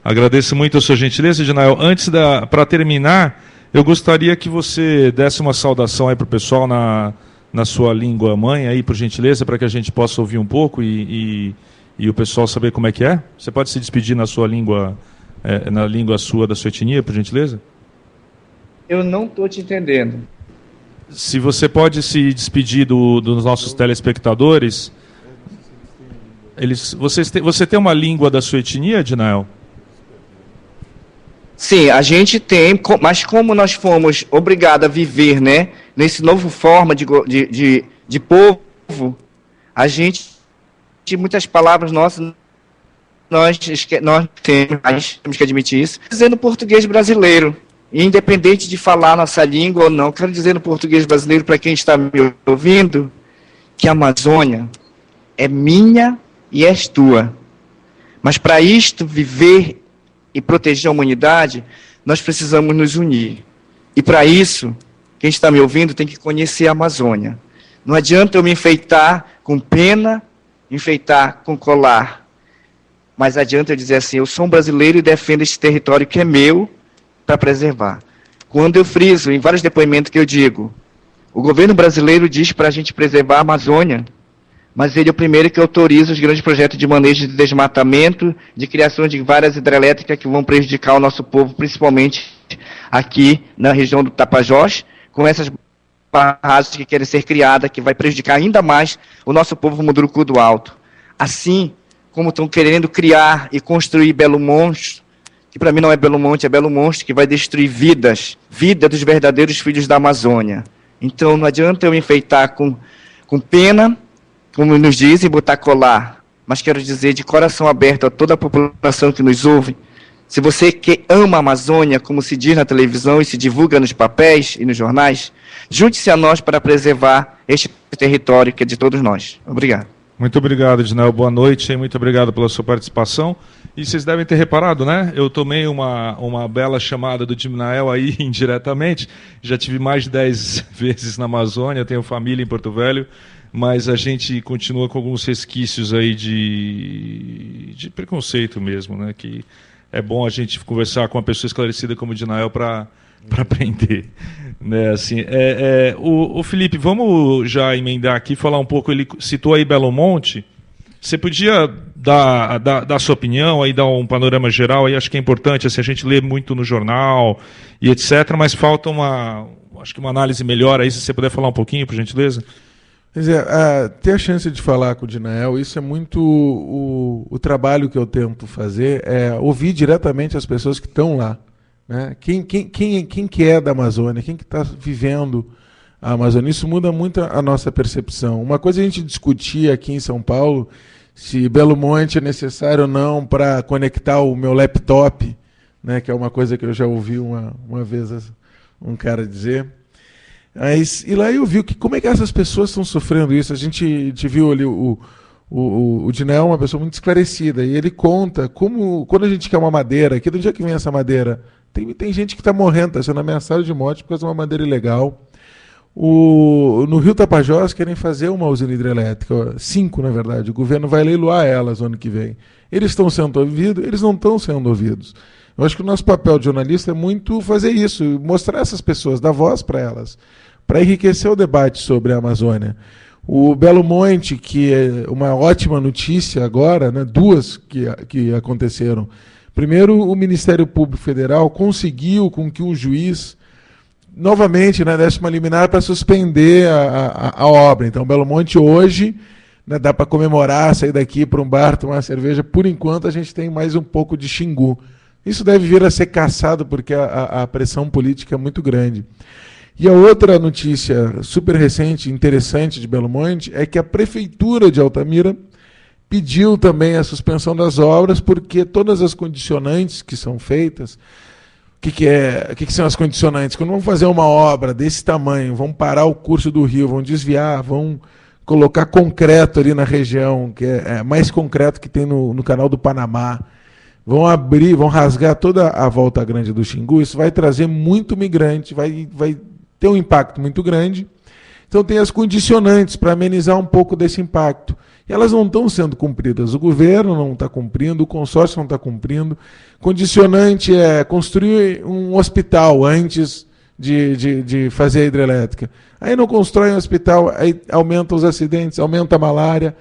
Agradeço muito a sua gentileza, Dinael. Para terminar, eu gostaria que você desse uma saudação aí para o pessoal na sua língua mãe, aí, por gentileza, para que a gente possa ouvir um pouco e o pessoal saber como é que é. Você pode se despedir na sua língua, na língua sua, da sua etnia, por gentileza? Eu não estou te entendendo. Se você pode se despedir dos nossos telespectadores. Você tem uma língua da sua etnia, Dinael? Sim, a gente tem, mas como nós fomos obrigados a viver, né, nesse novo forma de povo, a gente, muitas palavras nossas nós temos que admitir isso, dizendo português brasileiro. E independente de falar nossa língua ou não, quero dizer no português brasileiro, para quem está me ouvindo, que a Amazônia é minha e és tua. Mas para isto viver e proteger a humanidade, nós precisamos nos unir. E para isso, quem está me ouvindo tem que conhecer a Amazônia. Não adianta eu me enfeitar com pena, enfeitar com colar. Mas adianta eu dizer assim, eu sou um brasileiro e defendo este território que é meu para preservar. Quando eu friso, em vários depoimentos que eu digo, o governo brasileiro diz para a gente preservar a Amazônia, mas ele é o primeiro que autoriza os grandes projetos de manejo de desmatamento, de criação de várias hidrelétricas que vão prejudicar o nosso povo, principalmente aqui na região do Tapajós, com essas barragens que querem ser criadas, que vai prejudicar ainda mais o nosso povo Munduruku do Alto. Assim como estão querendo criar e construir Belo Monte, que para mim não é Belo Monte, é Belo Monte, que vai destruir vida dos verdadeiros filhos da Amazônia. Então não adianta eu me enfeitar com pena, como nos dizem, botar colar, mas quero dizer de coração aberto a toda a população que nos ouve, se você que ama a Amazônia, como se diz na televisão e se divulga nos papéis e nos jornais, junte-se a nós para preservar este território que é de todos nós. Obrigado. Muito obrigado, Ednael. Boa noite e muito obrigado pela sua participação. E vocês devem ter reparado, né? Eu tomei uma bela chamada do Ednael aí indiretamente. Já tive mais de 10 vezes na Amazônia, tenho família em Porto Velho, mas a gente continua com alguns resquícios aí de preconceito mesmo, né? Que é bom a gente conversar com uma pessoa esclarecida como o Ednael para aprender. Né? Assim, o Felipe, vamos já emendar aqui, falar um pouco, ele citou aí Belo Monte. Você podia dar a sua opinião, aí dar um panorama geral, aí acho que é importante, assim, a gente lê muito no jornal e etc., mas falta acho que uma análise melhor aí, se você puder falar um pouquinho, por gentileza. Quer dizer, ter a chance de falar com o Ednael, isso é muito o trabalho que eu tento fazer, é ouvir diretamente as pessoas que estão lá. Né? Quem que é da Amazônia, quem que está vivendo a Amazônia, isso muda muito a nossa percepção. Uma coisa a gente discutir aqui em São Paulo, se Belo Monte é necessário ou não para conectar o meu laptop, né, que é uma coisa que eu já ouvi uma vez um cara dizer. E lá eu vi como é que essas pessoas estão sofrendo isso. A gente viu ali o Ednael é uma pessoa muito esclarecida, e ele conta como, quando a gente quer uma madeira, aqui de onde é que vem essa madeira? Tem gente que está morrendo, está sendo ameaçada de morte por causa de uma madeira ilegal. No Rio Tapajós querem fazer uma usina hidrelétrica, 5 na verdade, o governo vai leiloar elas no ano que vem. Eles estão sendo ouvidos, eles não estão sendo ouvidos. Eu acho que o nosso papel de jornalista é muito fazer isso, mostrar essas pessoas, dar voz para elas, para enriquecer o debate sobre a Amazônia. O Belo Monte, que é uma ótima notícia agora, né, duas que aconteceram. Primeiro, o Ministério Público Federal conseguiu com que um juiz, novamente, né, desse uma liminar para suspender a obra. Então, Belo Monte hoje, né, dá para comemorar, sair daqui para um bar, tomar uma cerveja. Por enquanto, a gente tem mais um pouco de Xingu. Isso deve vir a ser cassado, porque a pressão política é muito grande. E a outra notícia super recente, interessante de Belo Monte, é que a Prefeitura de Altamira pediu também a suspensão das obras, porque todas as condicionantes que são feitas, o que são as condicionantes? Quando vão fazer uma obra desse tamanho, vão parar o curso do rio, vão desviar, vão colocar concreto ali na região, que é mais concreto que tem no canal do Panamá, vão abrir, vão rasgar toda a volta grande do Xingu, isso vai trazer muito migrante, vai ter um impacto muito grande. Então tem as condicionantes para amenizar um pouco desse impacto. E elas não estão sendo cumpridas. O governo não está cumprindo, o consórcio não está cumprindo. Condicionante é construir um hospital antes de fazer a hidrelétrica. Aí não constrói um hospital, aí aumenta os acidentes, aumenta a malária,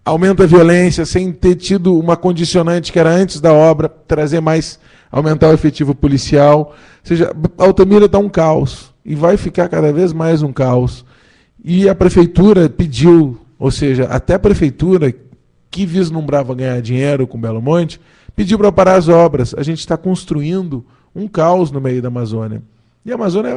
aumenta a violência, sem ter tido uma condicionante que era antes da obra, trazer mais, aumentar o efetivo policial. Ou seja, Altamira está um caos. E vai ficar cada vez mais um caos. E a prefeitura pediu, ou seja, até a prefeitura, que vislumbrava ganhar dinheiro com Belo Monte, pediu para parar as obras. A gente está construindo um caos no meio da Amazônia. E a Amazônia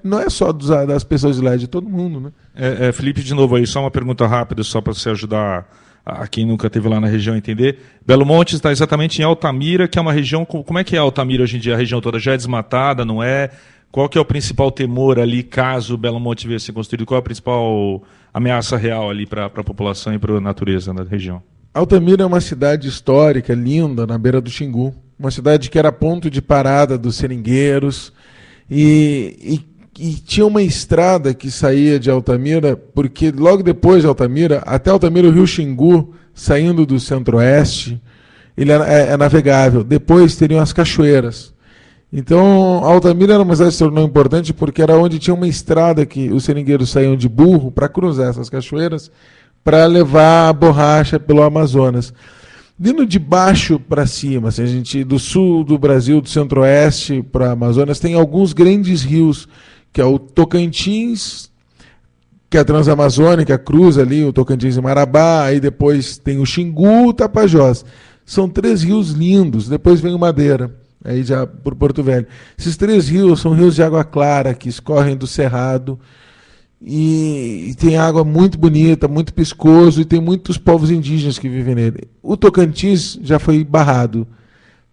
não é só das pessoas de lá, é de todo mundo. Né? Felipe, de novo aí, só uma pergunta rápida, só para você ajudar a quem nunca esteve lá na região entender. Belo Monte está exatamente em Altamira, que é uma região... Como é que é Altamira hoje em dia? A região toda já é desmatada, não é? Qual que é o principal temor ali, caso Belo Monte viesse a ser construído? Qual é a principal ameaça real ali para a população e para a natureza na região? Altamira é uma cidade histórica, linda, na beira do Xingu. Uma cidade que era ponto de parada dos seringueiros. E tinha uma estrada que saía de Altamira, porque logo depois de Altamira, até Altamira, o rio Xingu, saindo do centro-oeste, ele é navegável. Depois teriam as cachoeiras. Então, Altamira era uma cidade não importante porque era onde tinha uma estrada que os seringueiros saíam de burro para cruzar essas cachoeiras para levar a borracha pelo Amazonas. Vindo de baixo para cima, assim, a gente do sul do Brasil, do centro-oeste para Amazonas, tem alguns grandes rios, que é o Tocantins, que é a Transamazônica, cruza ali o Tocantins e Marabá, aí depois tem o Xingu, o Tapajós. São 3 rios lindos, depois vem o Madeira, aí já por Porto Velho. Esses 3 rios são rios de água clara, que escorrem do Cerrado, e tem água muito bonita, muito piscoso, e tem muitos povos indígenas que vivem nele. O Tocantins já foi barrado,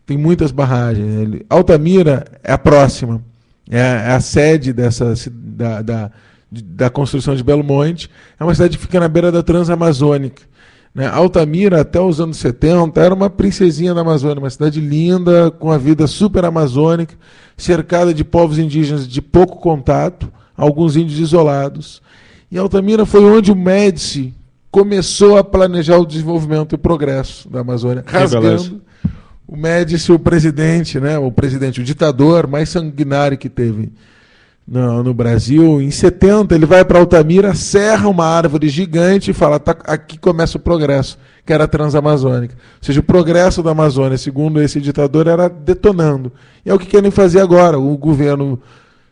tem muitas barragens. Altamira é a próxima, é a sede da construção de Belo Monte. É uma cidade que fica na beira da Transamazônica, né? Altamira, até os anos 70, era uma princesinha da Amazônia, uma cidade linda, com a vida super amazônica, cercada de povos indígenas de pouco contato, alguns índios isolados. E Altamira foi onde o Médici começou a planejar o desenvolvimento e o progresso da Amazônia, rasgando o Médici, o presidente, o ditador mais sanguinário que teve no Brasil. Em 70, ele vai para Altamira, serra uma árvore gigante e fala: tá, aqui começa o progresso, que era a Transamazônica. Ou seja, o progresso da Amazônia, segundo esse ditador, era detonando. E é o que querem fazer agora. O governo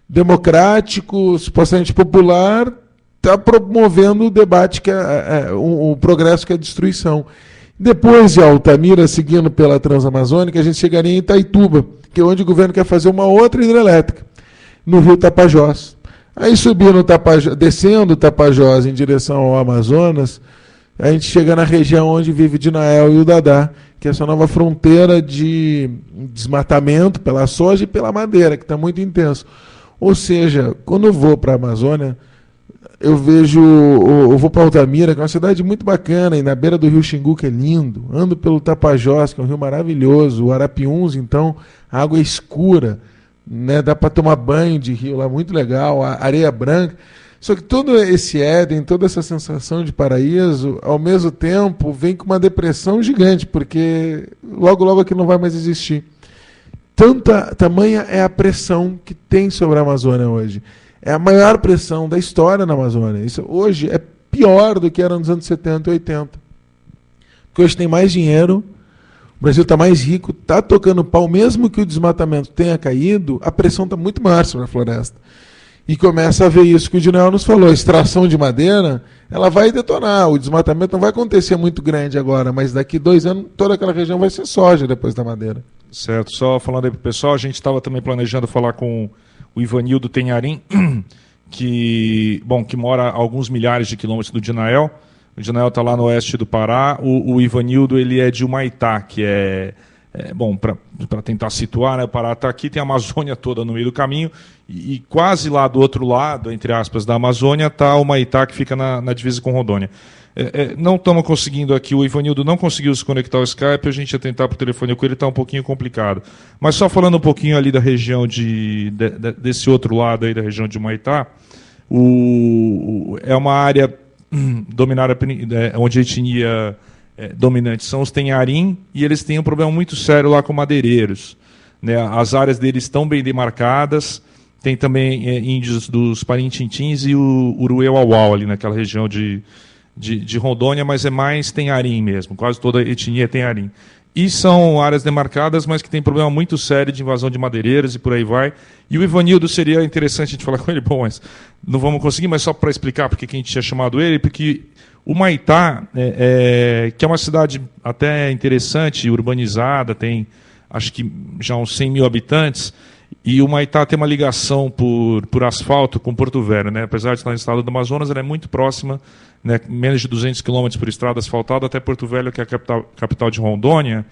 democrático, supostamente popular, está promovendo o debate, que o progresso, que é a destruição. Depois de Altamira, seguindo pela Transamazônica, a gente chegaria em Itaituba, que é onde o governo quer fazer uma outra hidrelétrica, no rio Tapajós. Aí subindo descendo o Tapajós em direção ao Amazonas, a gente chega na região onde vive Dinael e o Dadá, que é essa nova fronteira de desmatamento pela soja e pela madeira, que está muito intenso. Ou seja, quando eu vou para a Amazônia, eu vou para Altamira, que é uma cidade muito bacana, e na beira do rio Xingu, que é lindo. Ando pelo Tapajós, que é um rio maravilhoso. O Arapiuns, então, a água é escura, né? Dá para tomar banho de rio lá, muito legal, a areia branca. Só que todo esse Éden, toda essa sensação de paraíso, ao mesmo tempo, vem com uma depressão gigante, porque logo, logo aqui não vai mais existir. Tamanha é a pressão que tem sobre a Amazônia hoje. É a maior pressão da história na Amazônia. Isso hoje é pior do que era nos anos 70 e 80. Porque hoje tem mais dinheiro, o Brasil está mais rico, está tocando pau, mesmo que o desmatamento tenha caído, a pressão está muito maior sobre a floresta. E começa a ver isso que o Dinael nos falou, a extração de madeira, ela vai detonar, o desmatamento não vai acontecer muito grande agora, mas daqui 2 anos toda aquela região vai ser soja depois da madeira. Certo, só falando aí para o pessoal, a gente estava também planejando falar com o Ivanildo Tenharim, que mora a alguns milhares de quilômetros do Dinael. O Dinael está lá no oeste do Pará. O Ivanildo, ele é de Humaitá, que para tentar situar, né, o Pará está aqui, tem a Amazônia toda no meio do caminho, e quase lá do outro lado, entre aspas, da Amazônia, está o Humaitá, que fica na divisa com Rondônia. Não estamos conseguindo aqui, o Ivanildo não conseguiu se conectar ao Skype, a gente ia tentar por telefone com ele, está um pouquinho complicado. Mas só falando um pouquinho ali da região desse outro lado aí, da região de Humaitá, é uma área dominada, onde a etnia dominante são os Tenharim, e eles têm um problema muito sério lá com madeireiros, né? As áreas deles estão bem demarcadas, tem também índios dos Parintintins e o Uruê-Uauau ali naquela região de Rondônia, mas é mais Tenharim mesmo, quase toda a etnia é Tenharim. E são áreas demarcadas, mas que tem problema muito sério de invasão de madeireiros e por aí vai. E o Ivanildo, seria interessante a gente falar com ele, bom, mas não vamos conseguir, mas só para explicar porque que a gente tinha chamado ele, porque o Humaitá, que é uma cidade até interessante, urbanizada, tem acho que já uns 100 mil habitantes, E o Humaitá tem uma ligação por asfalto com Porto Velho, né? Apesar de estar no estado do Amazonas, ela é muito próxima, né? Menos de 200 quilômetros por estrada asfaltada até Porto Velho, que é a capital de Rondônia.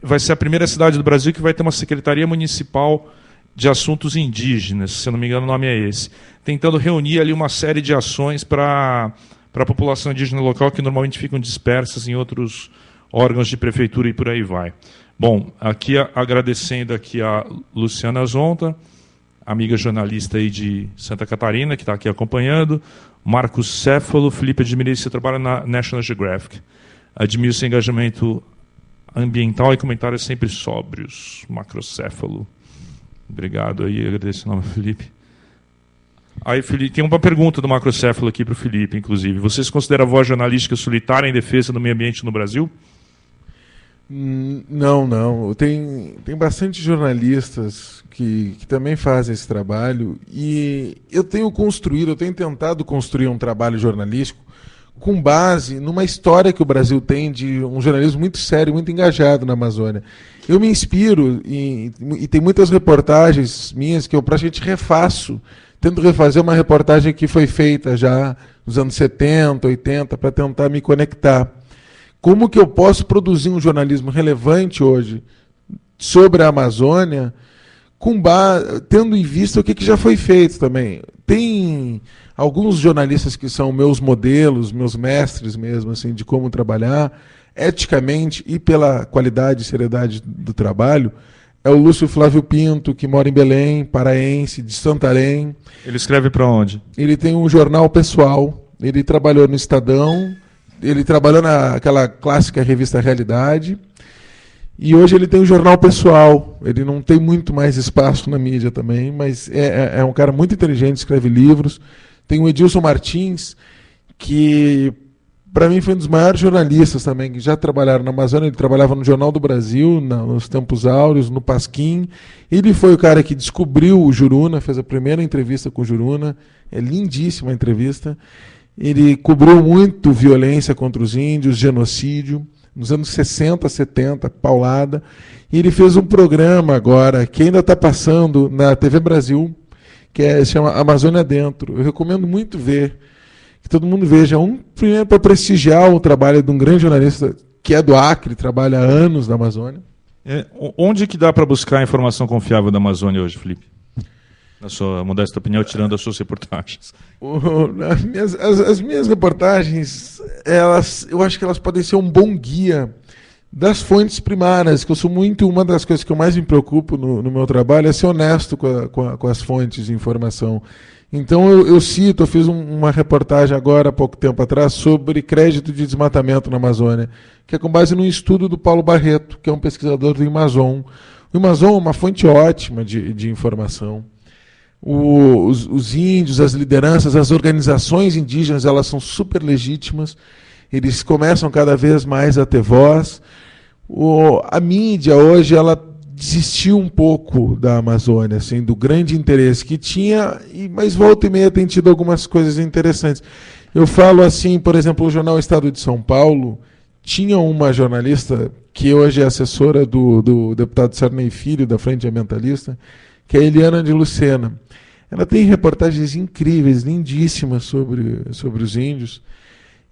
Vai ser a primeira cidade do Brasil que vai ter uma Secretaria Municipal de Assuntos Indígenas, se eu não me engano o nome é esse, tentando reunir ali uma série de ações para a população indígena local que normalmente ficam dispersas em outros órgãos de prefeitura e por aí vai. Bom, aqui agradecendo aqui a Luciana Zonta, amiga jornalista aí de Santa Catarina, que está aqui acompanhando, Marcos Céfalo, Felipe, admirei você trabalha na National Geographic, admiro seu engajamento ambiental e comentários sempre sóbrios, Macrocéfalo. Obrigado aí, agradeço o nome, Felipe. Aí, Felipe, tem uma pergunta do Macrocéfalo aqui para o Felipe, inclusive. Você se considera a voz jornalística solitária em defesa do meio ambiente no Brasil? Não. Tem bastante jornalistas que também fazem esse trabalho e eu tenho tentado construir um trabalho jornalístico com base numa história que o Brasil tem de um jornalismo muito sério, muito engajado na Amazônia. Eu me inspiro e tem muitas reportagens minhas que eu praticamente refaço, tento refazer uma reportagem que foi feita já nos anos 70, 80, para tentar me conectar. Como que eu posso produzir um jornalismo relevante hoje sobre a Amazônia, tendo em vista o que já foi feito também? Tem alguns jornalistas que são meus modelos, meus mestres mesmo, assim, de como trabalhar, eticamente e pela qualidade e seriedade do trabalho. É o Lúcio Flávio Pinto, que mora em Belém, paraense, de Santarém. Ele escreve para onde? Ele tem um jornal pessoal, ele trabalhou no Estadão, ele trabalhou naquela clássica revista Realidade, e hoje ele tem um jornal pessoal. Ele não tem muito mais espaço na mídia também, mas é um cara muito inteligente, escreve livros. Tem o Edilson Martins, que para mim foi um dos maiores jornalistas também, que já trabalharam na Amazônia. Ele trabalhava no Jornal do Brasil, nos Tempos Áureos, no Pasquim. Ele foi o cara que descobriu o Juruna, fez a primeira entrevista com o Juruna. É lindíssima a entrevista. Ele cobriu muito violência contra os índios, genocídio, nos anos 60, 70, paulada. E ele fez um programa agora, que ainda está passando na TV Brasil, que se chama Amazônia Dentro. Eu recomendo muito ver, que todo mundo veja. Primeiro, para prestigiar o trabalho de um grande jornalista, que é do Acre, trabalha há anos na Amazônia. Onde que dá para buscar a informação confiável da Amazônia hoje, Felipe? Na sua modesta opinião, tirando as suas reportagens. As minhas reportagens, eu acho que elas podem ser um bom guia das fontes primárias, que eu sou uma das coisas que eu mais me preocupo no meu trabalho é ser honesto com as fontes de informação. Então eu fiz uma reportagem agora, há pouco tempo atrás, sobre crédito de desmatamento na Amazônia, que é com base num estudo do Paulo Barreto, que é um pesquisador do Amazon. O Amazon é uma fonte ótima de informação. Os índios, as lideranças, as organizações indígenas, elas são super legítimas, eles começam cada vez mais a ter voz. A mídia hoje, ela desistiu um pouco da Amazônia, assim, do grande interesse que tinha, mas volta e meia tem tido algumas coisas interessantes. Eu falo assim, por exemplo, o jornal Estado de São Paulo tinha uma jornalista que hoje é assessora do deputado Sarney Filho, da Frente Ambientalista, que é a Eliana de Lucena. Ela tem reportagens incríveis, lindíssimas sobre os índios.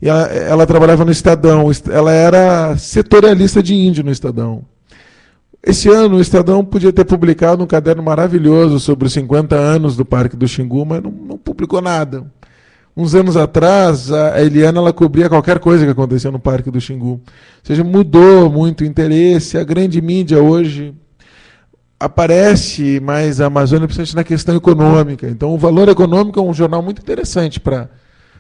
E ela trabalhava no Estadão, ela era setorialista de índio no Estadão. Esse ano o Estadão podia ter publicado um caderno maravilhoso sobre os 50 anos do Parque do Xingu, mas não publicou nada. Uns anos atrás, a Eliana ela cobria qualquer coisa que acontecia no Parque do Xingu. Ou seja, mudou muito o interesse, a grande mídia hoje aparece mais a Amazônia, principalmente na questão econômica. Então, o Valor Econômico é um jornal muito interessante para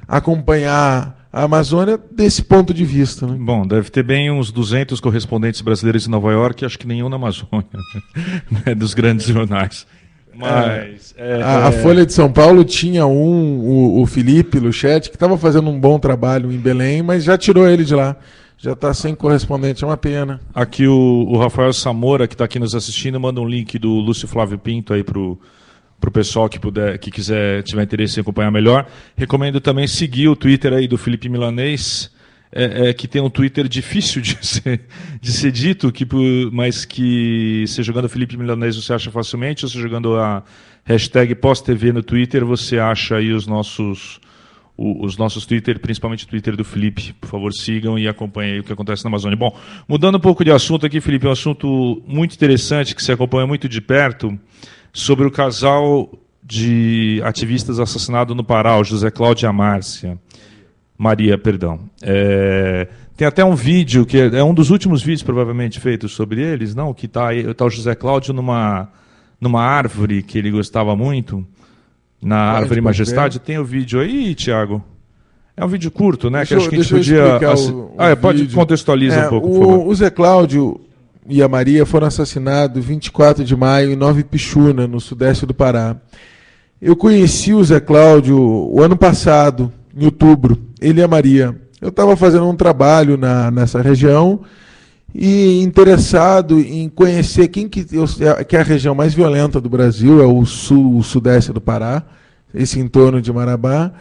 acompanhar a Amazônia desse ponto de vista. Né? Bom, deve ter bem uns 200 correspondentes brasileiros em Nova York, acho que nenhum na Amazônia, né, dos grandes jornais. Mas, a Folha de São Paulo tinha o Felipe Luchetti, que estava fazendo um bom trabalho em Belém, mas já tirou ele de lá. Já está sem correspondente, é uma pena. Aqui o Rafael Samora, que está aqui nos assistindo, manda um link do Lúcio Flávio Pinto aí para o pessoal que tiver interesse em acompanhar melhor. Recomendo também seguir o Twitter aí do Felipe Milanês, que tem um Twitter difícil de ser dito, mas que você jogando Felipe Milanês você acha facilmente, ou você jogando a hashtag PosTV no Twitter, você acha aí os nossos Twitter, principalmente o Twitter do Felipe. Por favor, sigam e acompanhem aí o que acontece na Amazônia. Bom, mudando um pouco de assunto aqui, Felipe, um assunto muito interessante que você acompanha muito de perto, sobre o casal de ativistas assassinados no Pará, o José Cláudio e a Maria, perdão. Tem até um vídeo, que é um dos últimos vídeos provavelmente feitos sobre eles, não? Que tá o José Cláudio numa árvore que ele gostava muito, na Árvore Majestade. Tem o vídeo aí, Tiago? É um vídeo curto, né? Que acho que a gente podia... pode contextualizar um pouco, por favor. O Zé Cláudio e a Maria foram assassinados 24 de maio em Nova Ipixuna, no sudeste do Pará. Eu conheci o Zé Cláudio o ano passado, em outubro, ele e a Maria. Eu estava fazendo um trabalho nessa região e interessado em conhecer que é a região mais violenta do Brasil, é o sudeste do Pará, esse entorno de Marabá.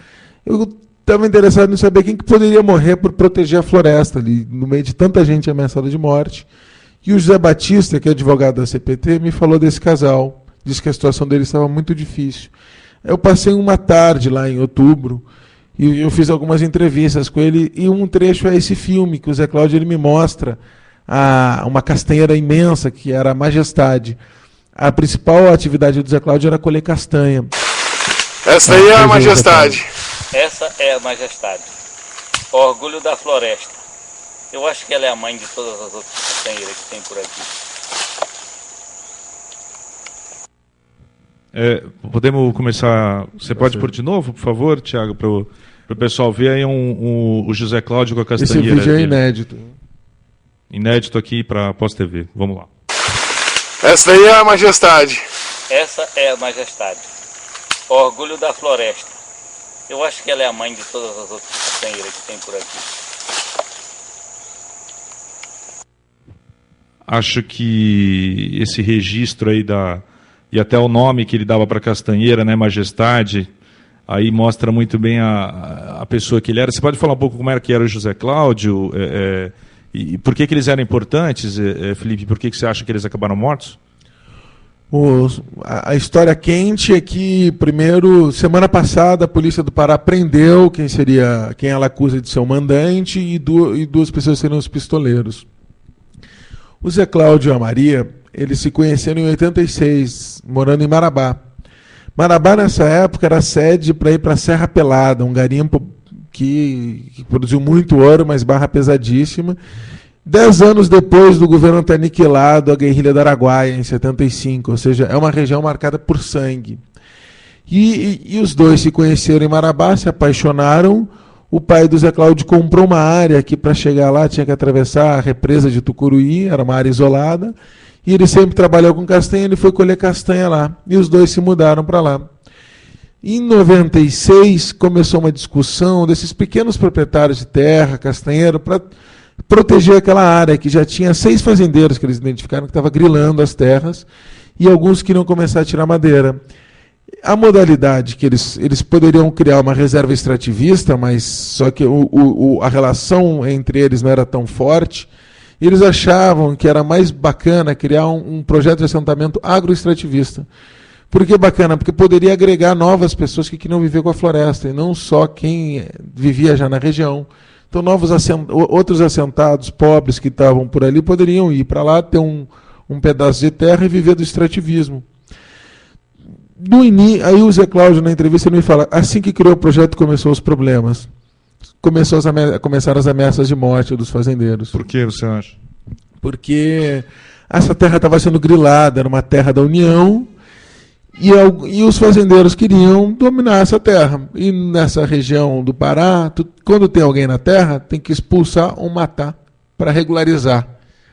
Eu estava interessado em saber quem que poderia morrer por proteger a floresta ali, no meio de tanta gente ameaçada de morte. E o José Batista, que é advogado da CPT, me falou desse casal, disse que a situação dele estava muito difícil. Eu passei uma tarde lá em outubro, e eu fiz algumas entrevistas com ele, e um trecho é esse filme, que o Zé Cláudio ele me mostra uma castanheira imensa, que era a Majestade. A principal atividade do Zé Cláudio era colher castanha. Essa aí é a Majestade. Essa é a Majestade, o orgulho da floresta. Eu acho que ela é a mãe de todas as outras castanheiras que tem por aqui. Podemos começar... Você pode pôr de novo, por favor, Tiago, para o pessoal ver aí o José Cláudio com a castanheira. Esse vídeo é inédito. Inédito aqui para Pós-TV. Vamos lá. Essa aí é a Majestade. Essa é a Majestade, o orgulho da floresta. Eu acho que ela é a mãe de todas as outras castanheiras que tem por aqui. Acho que esse registro aí e até o nome que ele dava para a castanheira, né, Majestade, aí mostra muito bem a pessoa que ele era. Você pode falar um pouco como era que era o José Cláudio? E por que eles eram importantes, Felipe? Por que você acha que eles acabaram mortos? A história quente é que, primeiro, semana passada, a polícia do Pará prendeu quem ela acusa de ser o mandante e duas pessoas seriam os pistoleiros. O Zé Cláudio e a Maria, eles se conheceram em 86, morando em Marabá. Marabá, nessa época, era sede para ir para a Serra Pelada, um garimpo que produziu muito ouro, mas barra pesadíssima. 10 anos depois do governo ter aniquilado a guerrilha do Araguaia, em 75, ou seja, é uma região marcada por sangue. E os dois se conheceram em Marabá, se apaixonaram. O pai do Zé Cláudio comprou uma área que, para chegar lá, tinha que atravessar a represa de Tucuruí, era uma área isolada, e ele sempre trabalhou com castanha, ele foi colher castanha lá, e os dois se mudaram para lá. Em 96, começou uma discussão desses pequenos proprietários de terra, castanheiro, para proteger aquela área, que já tinha 6 fazendeiros que eles identificaram que estavam grilando as terras, e alguns queriam começar a tirar madeira. A modalidade que eles poderiam criar uma reserva extrativista, mas só que a relação entre eles não era tão forte, e eles achavam que era mais bacana criar um projeto de assentamento agroextrativista. Por que bacana? Porque poderia agregar novas pessoas que queriam viver com a floresta, e não só quem vivia já na região. Então, outros assentados pobres que estavam por ali poderiam ir para lá, ter um pedaço de terra e viver do extrativismo. Aí o Zé Cláudio, na entrevista, ele me fala, assim que criou o projeto, começou os problemas. Começaram as ameaças de morte dos fazendeiros. Por que você acha? Porque essa terra estava sendo grilada, era uma terra da União, e os fazendeiros queriam dominar essa terra. E nessa região do Pará, quando tem alguém na terra, tem que expulsar ou matar para regularizar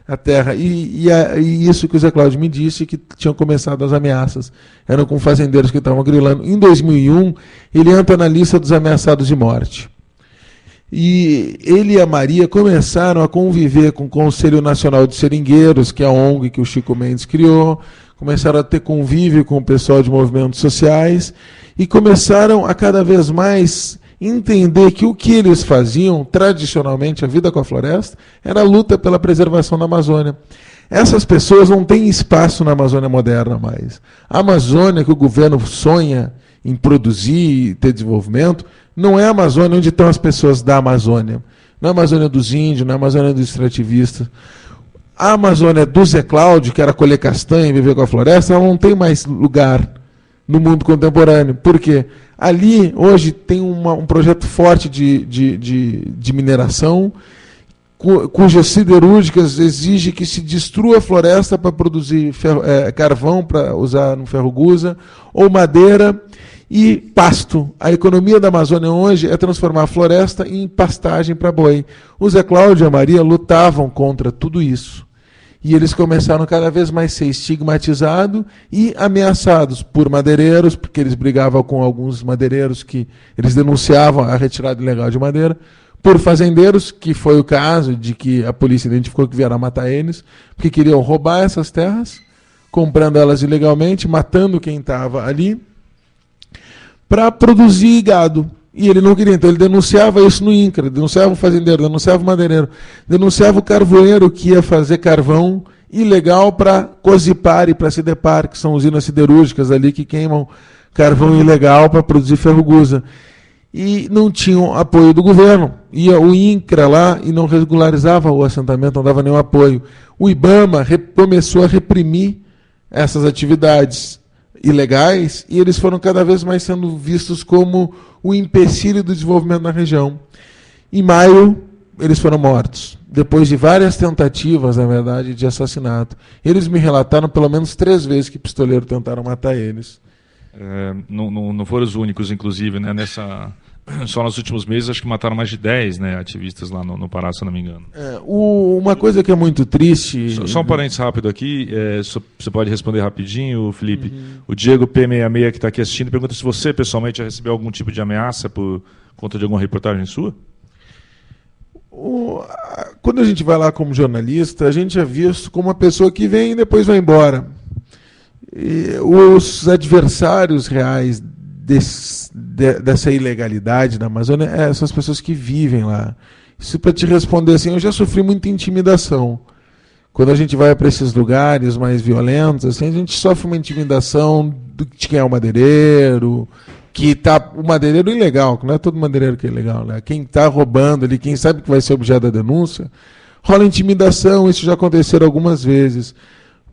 a terra. E isso que o Zé Cláudio me disse, que tinham começado as ameaças. Eram com fazendeiros que estavam grilando. Em 2001, ele entra na lista dos ameaçados de morte. E ele e a Maria começaram a conviver com o Conselho Nacional de Seringueiros, que é a ONG que o Chico Mendes criou, começaram a ter convívio com o pessoal de movimentos sociais e começaram a cada vez mais entender que o que eles faziam, tradicionalmente, a vida com a floresta, era a luta pela preservação da Amazônia. Essas pessoas não têm espaço na Amazônia moderna mais. A Amazônia que o governo sonha em produzir e ter desenvolvimento, não é a Amazônia onde estão as pessoas da Amazônia. Não é a Amazônia dos índios, não é a Amazônia dos extrativistas. A Amazônia do Zé Cláudio, que era colher castanha e viver com a floresta, ela não tem mais lugar no mundo contemporâneo. Por quê? Ali, hoje, tem um projeto forte de mineração, cujas siderúrgicas exigem que se destrua a floresta para produzir carvão para usar no ferro-gusa, ou madeira e pasto. A economia da Amazônia hoje é transformar a floresta em pastagem para boi. O Zé Cláudio e a Maria lutavam contra tudo isso. E eles começaram cada vez mais a ser estigmatizados e ameaçados por madeireiros, porque eles brigavam com alguns madeireiros que eles denunciavam a retirada ilegal de madeira, por fazendeiros, que foi o caso de que a polícia identificou que vieram matar eles, porque queriam roubar essas terras, comprando elas ilegalmente, matando quem estava ali, para produzir gado. E ele não queria, então ele denunciava isso no INCRA, denunciava o fazendeiro, denunciava o madeireiro, denunciava o carvoeiro que ia fazer carvão ilegal para Cozipar e para Sidepar, que são usinas siderúrgicas ali que queimam carvão ilegal para produzir ferro-gusa. E não tinham apoio do governo. Ia o INCRA lá e não regularizava o assentamento, não dava nenhum apoio. O IBAMA começou a reprimir essas atividades ilegais e eles foram cada vez mais sendo vistos como o empecilho do desenvolvimento na região. Em maio, eles foram mortos, depois de várias tentativas, na verdade, de assassinato. Eles me relataram pelo menos 3 vezes que pistoleiros tentaram matar eles. Não foram os únicos, inclusive, né, só nos últimos meses acho que mataram mais de 10, né, ativistas lá no Pará, se eu não me engano. Uma coisa que é muito triste... Só um parênteses rápido aqui, você pode responder rapidinho, Felipe. O Diego P66, que está aqui assistindo, pergunta se você, pessoalmente, já recebeu algum tipo de ameaça por conta de alguma reportagem sua? Quando a gente vai lá como jornalista, a gente é visto como uma pessoa que vem e depois vai embora. E os adversários reais dessa ilegalidade na Amazônia são as pessoas que vivem lá. Isso para te responder assim, eu já sofri muita intimidação. Quando a gente vai para esses lugares mais violentos, assim, a gente sofre uma intimidação de quem é o madeireiro, o madeireiro ilegal, que não é todo madeireiro que é ilegal, né? Quem está roubando ali, quem sabe que vai ser objeto da denúncia, rola intimidação, isso já aconteceu algumas vezes.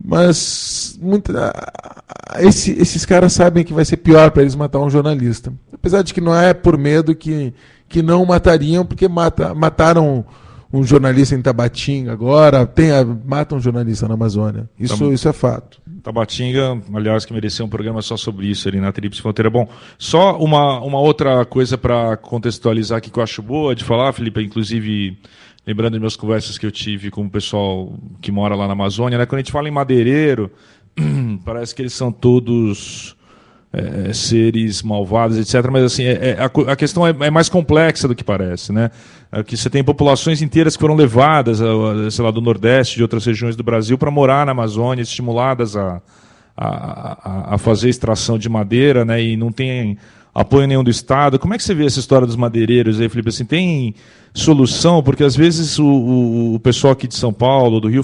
Mas esses caras sabem que vai ser pior para eles matar um jornalista. Apesar de que não é por medo que não matariam, porque mataram um jornalista em Tabatinga agora, matam um jornalista na Amazônia. Isso é fato. Tabatinga, aliás, que mereceu um programa só sobre isso ali na Tríplice Fronteira. Bom, só uma outra coisa para contextualizar aqui que eu acho boa de falar, Felipe, inclusive... Lembrando de minhas conversas que eu tive com o pessoal que mora lá na Amazônia, né? Quando a gente fala em madeireiro, parece que eles são todos seres malvados, etc. Mas assim, a questão é mais complexa do que parece, né? Que você tem populações inteiras que foram levadas, sei lá, do Nordeste, de outras regiões do Brasil, para morar na Amazônia, estimuladas a fazer extração de madeira, né? E não tem apoio nenhum do Estado. Como é que você vê essa história dos madeireiros aí, Felipe? Assim, tem solução? Porque às vezes o pessoal aqui de São Paulo, do Rio,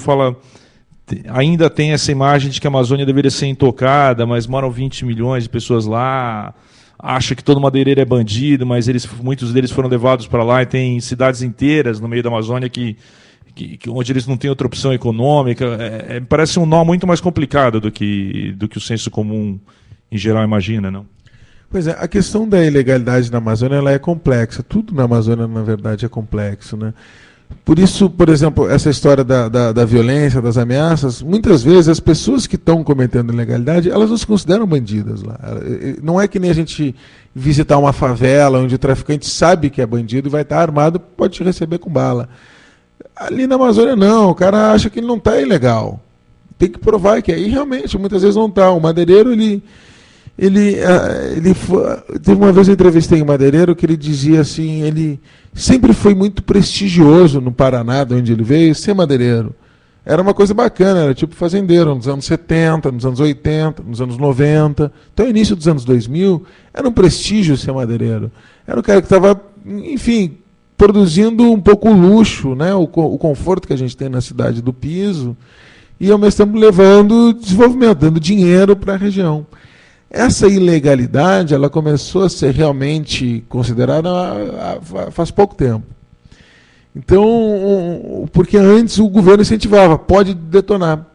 ainda tem essa imagem de que a Amazônia deveria ser intocada, mas moram 20 milhões de pessoas lá, acha que todo madeireiro é bandido, mas muitos deles foram levados para lá e tem cidades inteiras no meio da Amazônia onde eles não têm outra opção econômica. Parece um nó muito mais complicado do que o senso comum em geral imagina, não? Pois é, a questão da ilegalidade na Amazônia ela é complexa. Tudo na Amazônia, na verdade, é complexo, né? Por isso, por exemplo, essa história da violência, das ameaças, muitas vezes as pessoas que estão cometendo ilegalidade, elas não se consideram bandidas lá. Não é que nem a gente visitar uma favela onde o traficante sabe que é bandido e vai estar armado, pode te receber com bala. Ali na Amazônia não, o cara acha que ele não está ilegal. Tem que provar que aí realmente, muitas vezes não está. O madeireiro, teve uma vez eu entrevistei um madeireiro que ele dizia assim, ele sempre foi muito prestigioso no Paraná, de onde ele veio, ser madeireiro. era uma coisa bacana, era tipo fazendeiro, nos anos 70, nos anos 80, nos anos 90, até o início dos anos 2000, era um prestígio ser madeireiro. Era o cara que estava, enfim, produzindo um pouco o luxo, né, o conforto que a gente tem na cidade do piso, e ao mesmo tempo levando desenvolvimento, dando dinheiro para a região. Essa ilegalidade, ela começou a ser realmente considerada faz pouco tempo. Então, porque antes o governo incentivava, pode detonar.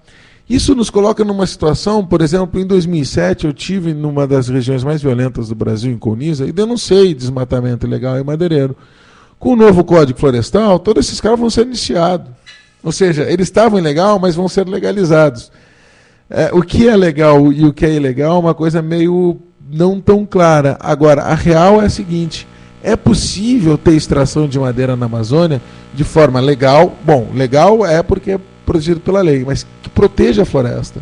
Isso nos coloca numa situação, por exemplo, em 2007 eu tive numa das regiões mais violentas do Brasil, em Colniza, e denunciei desmatamento ilegal em madeireiro. Com o novo Código Florestal, todos esses caras vão ser iniciados. Ou seja, eles estavam ilegal, mas vão ser legalizados. O que é legal e o que é ilegal é uma coisa meio não tão clara. Agora, a real é a seguinte: é possível ter extração de madeira na Amazônia de forma legal. Bom, legal é porque é protegido pela lei, mas que proteja a floresta.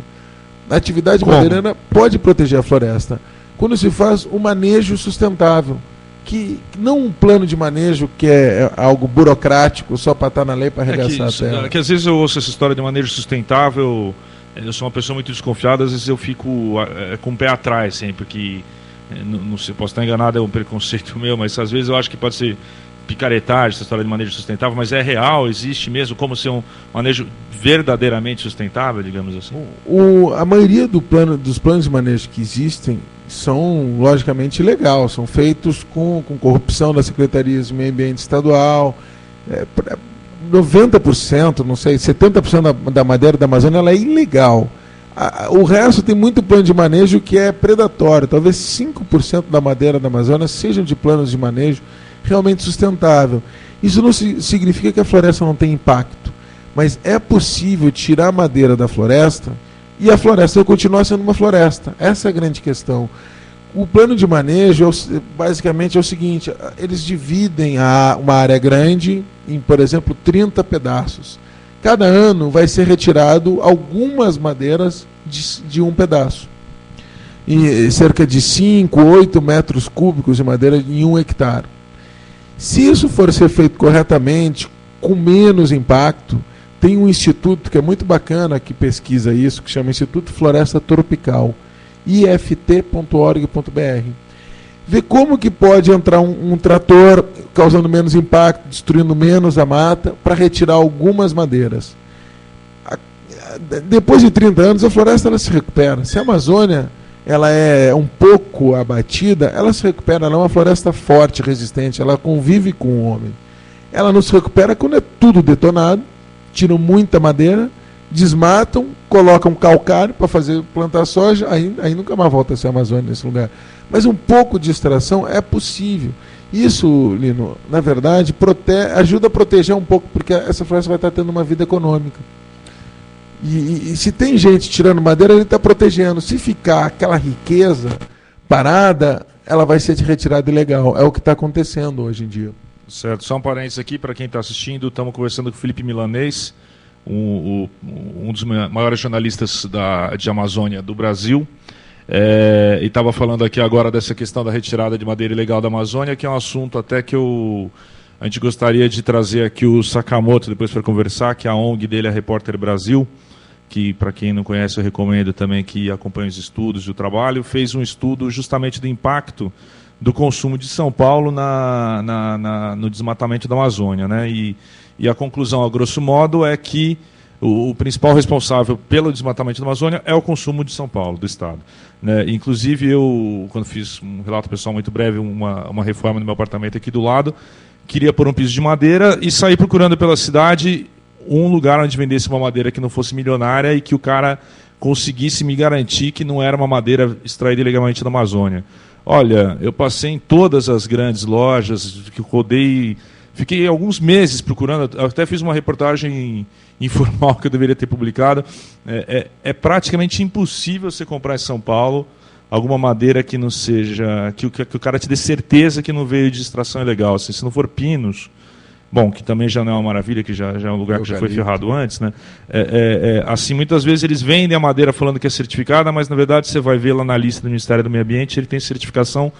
A atividade madeireira pode proteger a floresta quando se faz o manejo sustentável. Que não um plano de manejo que é algo burocrático só para estar na lei para arregaçar a terra. Que às vezes eu ouço essa história de manejo sustentável, eu sou uma pessoa muito desconfiada, às vezes eu fico com o pé atrás sempre, porque não sei, posso estar enganado, é um preconceito meu, mas às vezes eu acho que pode ser picaretagem essa história de manejo sustentável, mas é real, existe mesmo como ser um manejo verdadeiramente sustentável, digamos assim? A maioria dos planos de manejo que existem são logicamente ilegais, são feitos com corrupção das secretarias de meio ambiente estadual. 90%, não sei, 70% da madeira da Amazônia ela é ilegal. O resto tem muito plano de manejo que é predatório. Talvez 5% da madeira da Amazônia sejam de planos de manejo realmente sustentável. Isso não significa que a floresta não tem impacto, mas é possível tirar a madeira da floresta e a floresta continuar sendo uma floresta. Essa é a grande questão. O plano de manejo, basicamente, é o seguinte: eles dividem uma área grande em, por exemplo, 30 pedaços. Cada ano vai ser retirado algumas madeiras de um pedaço. E cerca de 5, 8 metros cúbicos de madeira em 1 hectare. Se isso for ser feito corretamente, com menos impacto, tem um instituto que é muito bacana que pesquisa isso, que chama Instituto Floresta Tropical, ift.org.br. Vê como que pode entrar um trator causando menos impacto, destruindo menos a mata, para retirar algumas madeiras. Depois de 30 anos, a floresta ela se recupera. Se a Amazônia ela é um pouco abatida, ela se recupera, ela é uma floresta forte, resistente, ela convive com o homem. Ela não se recupera quando é tudo detonado, tiram muita madeira, desmatam, colocam calcário para fazer plantar soja, aí nunca mais volta a ser a Amazônia nesse lugar. Mas um pouco de extração é possível. Isso, Lino, na verdade, ajuda a proteger um pouco, porque essa floresta vai estar tendo uma vida econômica. E se tem gente tirando madeira, ele está protegendo. Se ficar aquela riqueza parada, ela vai ser retirada ilegal. É o que está acontecendo hoje em dia. Certo, só um parênteses aqui para quem está assistindo, estamos conversando com o Felipe Milanês, um dos maiores jornalistas de Amazônia do Brasil, e estava falando aqui agora dessa questão da retirada de madeira ilegal da Amazônia, que é um assunto até que a gente gostaria de trazer aqui o Sakamoto depois para conversar, que a ONG dele é Repórter Brasil, que para quem não conhece eu recomendo também que acompanhe os estudos e o trabalho, fez um estudo justamente do impacto do consumo de São Paulo no desmatamento da Amazônia, né? E a conclusão, a grosso modo, é que o principal responsável pelo desmatamento da Amazônia é o consumo de São Paulo, do Estado, né? Inclusive, eu, quando fiz um relato pessoal muito breve, uma reforma no meu apartamento aqui do lado, queria pôr um piso de madeira e sair procurando pela cidade um lugar onde vendesse uma madeira que não fosse milionária e que o cara conseguisse me garantir que não era uma madeira extraída ilegalmente da Amazônia. Olha, eu passei em todas as grandes lojas, que rodei, fiquei alguns meses procurando, até fiz uma reportagem informal que eu deveria ter publicado. É praticamente impossível você comprar em São Paulo alguma madeira que não seja, que o cara te dê certeza que não veio de extração ilegal. Assim, se não for pinos, bom, que também já não é uma maravilha, que já é um lugar que já foi ferrado antes, né? Assim, muitas vezes eles vendem a madeira falando que é certificada, mas na verdade você vai ver lá na lista do Ministério do Meio Ambiente, ele tem certificação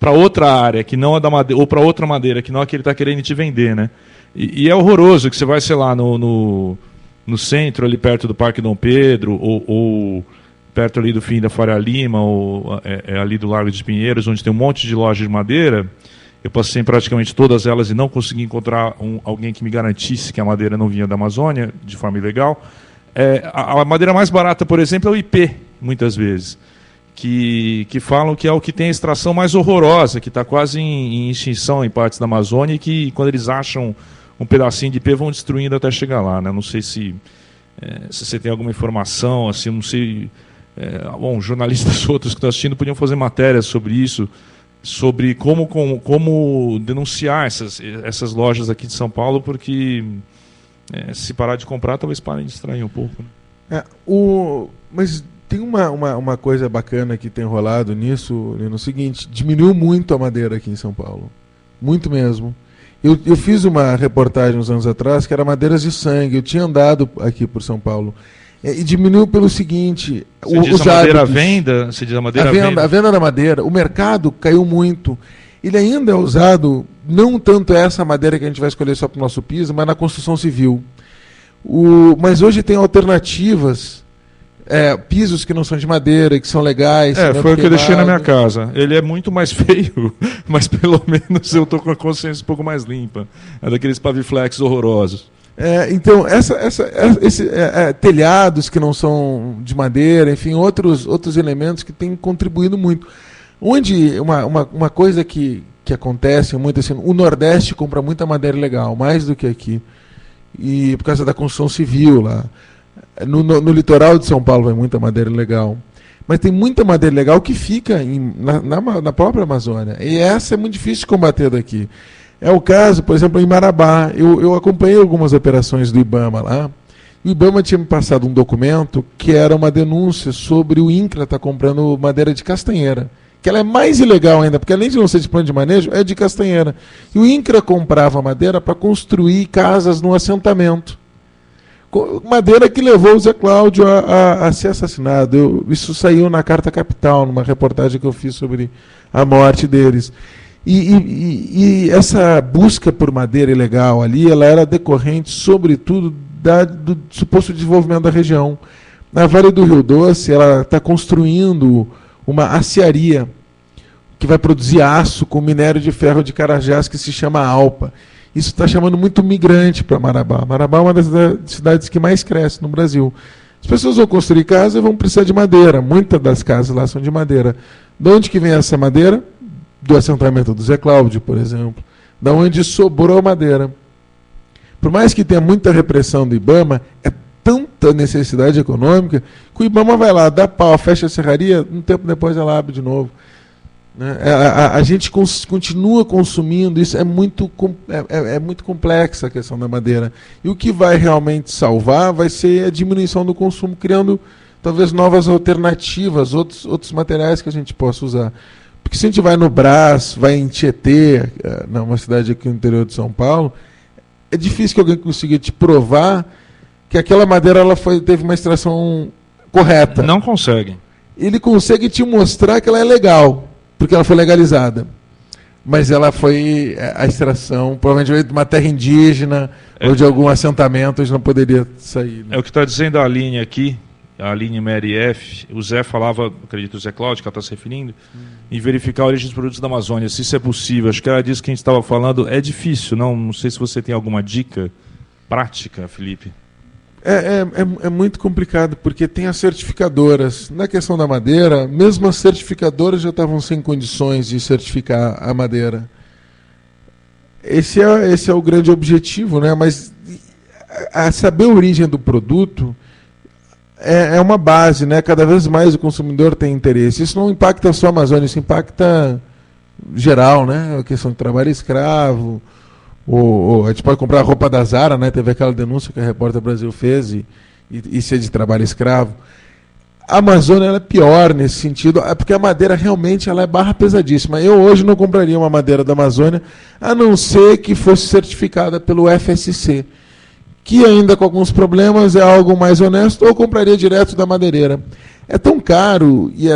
para outra área, que não é da madeira, ou para outra madeira, que não é a que ele está querendo te vender, né? E é horroroso que você vai, sei lá, no no centro, ali perto do Parque Dom Pedro, ou perto ali do fim da Faria Lima, ou ali do Largo dos Pinheiros, onde tem um monte de lojas de madeira. Eu passei em praticamente todas elas e não consegui encontrar alguém que me garantisse que a madeira não vinha da Amazônia de forma ilegal. A madeira mais barata, por exemplo, é o IP, muitas vezes, que falam que é o que tem a extração mais horrorosa, que está quase em extinção em partes da Amazônia, e que quando eles acham um pedacinho de IP vão destruindo até chegar lá, né? Não sei se você tem alguma informação, assim, não sei. Bom, jornalistas outros que estão assistindo podiam fazer matérias sobre isso, sobre como denunciar essas lojas aqui de São Paulo, porque se parar de comprar, talvez parem de extrair um pouco. Né? Mas tem uma coisa bacana que tem rolado nisso, no seguinte: diminuiu muito a madeira aqui em São Paulo. Muito mesmo. Eu fiz uma reportagem uns anos atrás que era madeiras de sangue. Eu tinha andado aqui por São Paulo. E diminuiu pelo seguinte... Você diz a madeira à venda? Você diz a madeira à venda? A venda da madeira. O mercado caiu muito. Ele ainda é usado, não tanto essa madeira que a gente vai escolher só para o nosso piso, mas na construção civil. Mas hoje tem alternativas, pisos que não são de madeira, que são legais. Foi o que eu deixei na minha casa. Ele é muito mais feio, mas pelo menos eu estou com a consciência um pouco mais limpa. É daqueles paviflex horrorosos. Então, telhados que não são de madeira, enfim, outros elementos que têm contribuído muito. Onde uma coisa que acontece muito, assim, o Nordeste compra muita madeira legal, mais do que aqui, e por causa da construção civil lá. No litoral de São Paulo vai muita madeira legal, mas tem muita madeira legal que fica na própria Amazônia, e essa é muito difícil de combater daqui. É o caso, por exemplo, em Marabá. Eu acompanhei algumas operações do IBAMA lá. O IBAMA tinha me passado um documento que era uma denúncia sobre o INCRA estar comprando madeira de castanheira. Que ela é mais ilegal ainda, porque além de não ser de plano de manejo, é de castanheira. E o INCRA comprava madeira para construir casas no assentamento. Madeira que levou o Zé Cláudio a ser assassinado. Isso saiu na Carta Capital, numa reportagem que eu fiz sobre a morte deles. E essa busca por madeira ilegal ali, ela era decorrente, sobretudo, do suposto desenvolvimento da região. Na Vale do Rio Doce, ela está construindo uma aciaria que vai produzir aço com minério de ferro de Carajás, que se chama Alpa. Isso está chamando muito migrante para Marabá. Marabá é uma das cidades que mais cresce no Brasil. As pessoas vão construir casa e vão precisar de madeira. Muitas das casas lá são de madeira. De onde que vem essa madeira? Do assentamento do Zé Cláudio, por exemplo, da onde sobrou madeira. Por mais que tenha muita repressão do IBAMA, é tanta necessidade econômica que o IBAMA vai lá, dá pau, fecha a serraria, um tempo depois ela abre de novo. A gente continua consumindo, isso é muito complexa a questão da madeira. E o que vai realmente salvar vai ser a diminuição do consumo, criando talvez novas alternativas, outros materiais que a gente possa usar. Porque se a gente vai no Brás, vai em Tietê, uma cidade aqui no interior de São Paulo, é difícil que alguém consiga te provar que aquela madeira teve uma extração correta. Não consegue. Ele consegue te mostrar que ela é legal, porque ela foi legalizada. Mas ela foi a extração, provavelmente de uma terra indígena ou de algum assentamento, onde não poderia sair. Né? É o que está dizendo a Aline aqui, a Aline Mary F. O Zé falava, acredito, o Zé Cláudio, que ela está se referindo, em verificar a origem dos produtos da Amazônia, se isso é possível. Acho que era disso que a gente estava falando. É difícil, não sei se você tem alguma dica prática, Felipe. É muito complicado, porque tem as certificadoras. Na questão da madeira, mesmo as certificadoras já estavam sem condições de certificar a madeira. Esse é o grande objetivo, né? Mas saber a origem do produto é uma base, né? Cada vez mais o consumidor tem interesse. Isso não impacta só a Amazônia, isso impacta geral, né? A questão de trabalho escravo. A gente pode comprar a roupa da Zara, né? Teve aquela denúncia que a Repórter Brasil fez e ser de trabalho escravo. A Amazônia ela é pior nesse sentido, porque a madeira realmente ela é barra pesadíssima. Eu hoje não compraria uma madeira da Amazônia, a não ser que fosse certificada pelo FSC, que ainda com alguns problemas é algo mais honesto, ou compraria direto da madeireira. É tão caro e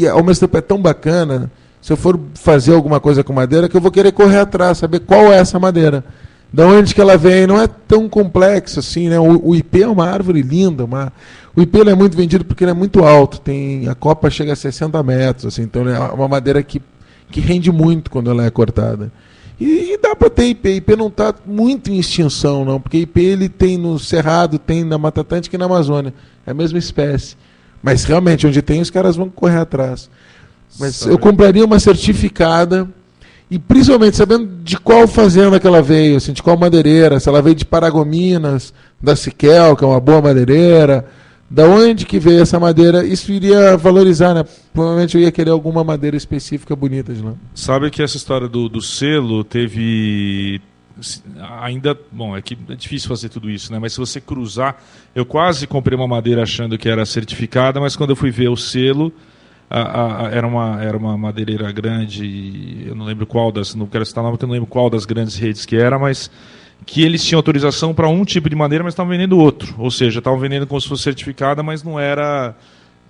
ao mesmo tempo é tão bacana. Se eu for fazer alguma coisa com madeira, que eu vou querer correr atrás, saber qual é essa madeira. Da onde que ela vem? Não é tão complexo assim, né? O ipê é uma árvore linda, o ipê ele é muito vendido porque ele é muito alto, a copa chega a 60 metros, assim, então é uma madeira que rende muito quando ela é cortada. E dá para ter ipê. Ipê não está muito em extinção, não, porque ipê ele tem no Cerrado, tem na Mata Atlântica e na Amazônia. É a mesma espécie. Mas realmente, onde tem, os caras vão correr atrás. Mas eu compraria uma certificada, e principalmente sabendo de qual fazenda que ela veio, assim, de qual madeireira, se ela veio de Paragominas, da Siquel, que é uma boa madeireira, da onde que veio essa madeira, isso iria valorizar, né? Provavelmente eu ia querer alguma madeira específica bonita de lá. Sabe que essa história do selo teve... Ainda, bom, é que é difícil fazer tudo isso, né? Mas se você cruzar, eu quase comprei uma madeira achando que era certificada, mas quando eu fui ver o selo, era uma madeireira grande, eu não lembro qual das, não quero citar nome, porque eu não lembro qual das grandes redes que era, mas que eles tinham autorização para um tipo de madeira, mas estavam vendendo outro. Ou seja, estavam vendendo como se fosse certificada, mas não era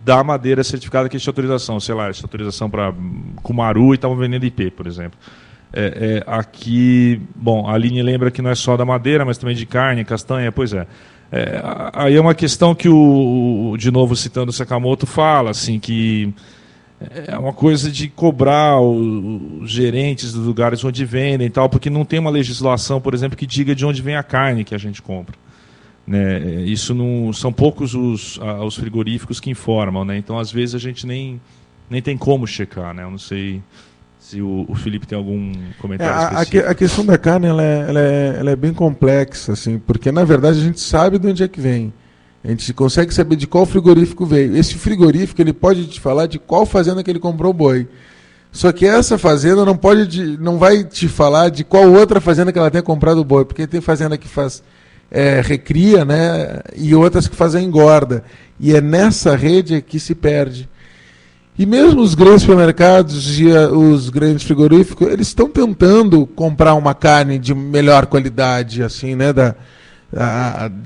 da madeira certificada que eles tinham autorização. Sei lá, eles tinham autorização para Cumaru e estavam vendendo IP, por exemplo. Aqui, bom, a Aline lembra que não é só da madeira, mas também de carne, castanha, pois é. Aí é uma questão que de novo citando o Sakamoto, fala assim, que é uma coisa de cobrar os gerentes dos lugares onde vendem e tal, porque não tem uma legislação, por exemplo, que diga de onde vem a carne que a gente compra, né? Isso não são poucos os frigoríficos que informam, né? Então às vezes a gente nem tem como checar, né? Eu não sei se o Felipe tem algum comentário específico. A questão da carne ela é bem complexa, assim, porque na verdade a gente sabe de onde é que vem. A gente consegue saber de qual frigorífico veio. Esse frigorífico ele pode te falar de qual fazenda que ele comprou o boi. Só que essa fazenda não vai te falar de qual outra fazenda que ela tenha comprado o boi, porque tem fazenda que faz recria, né, e outras que fazem engorda. E é nessa rede que se perde. E mesmo os grandes supermercados e os grandes frigoríficos, eles estão tentando comprar uma carne de melhor qualidade, assim, né,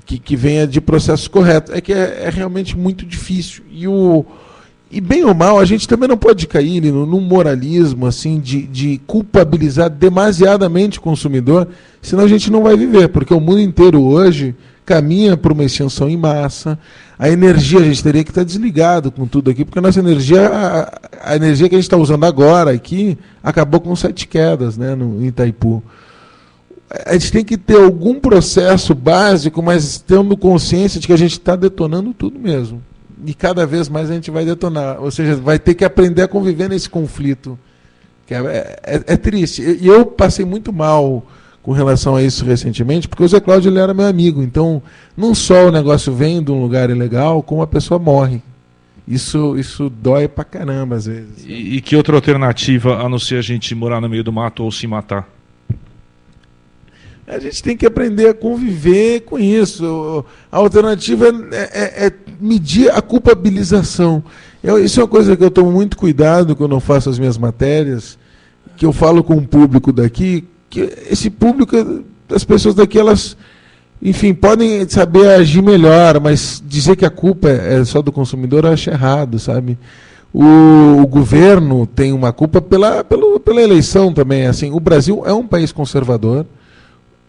que venha de processos corretos. É que é realmente muito difícil. E bem ou mal, a gente também não pode cair num moralismo assim, de culpabilizar demasiadamente o consumidor, senão a gente não vai viver, porque o mundo inteiro hoje caminha para uma extinção em massa. A energia, a gente teria que estar desligado com tudo aqui, porque a nossa energia, a energia que a gente está usando agora aqui, acabou com 7 quedas, né, em Itaipu. A gente tem que ter algum processo básico, mas tendo consciência de que a gente está detonando tudo mesmo. E cada vez mais a gente vai detonar. Ou seja, vai ter que aprender a conviver nesse conflito. Que é triste. E eu passei muito mal com relação a isso recentemente, porque o Zé Cláudio ele era meu amigo. Então, não só o negócio vem de um lugar ilegal, como a pessoa morre. Isso dói pra caramba, às vezes. E que outra alternativa, a não ser a gente morar no meio do mato ou se matar? A gente tem que aprender a conviver com isso. A alternativa é medir a culpabilização. Isso é uma coisa que eu tomo muito cuidado quando eu faço as minhas matérias, que eu falo com o público daqui, que esse público, as pessoas daqui, elas, enfim, podem saber agir melhor, mas dizer que a culpa é só do consumidor, eu acho errado, sabe? O governo tem uma culpa pela eleição também. Assim, o Brasil é um país conservador.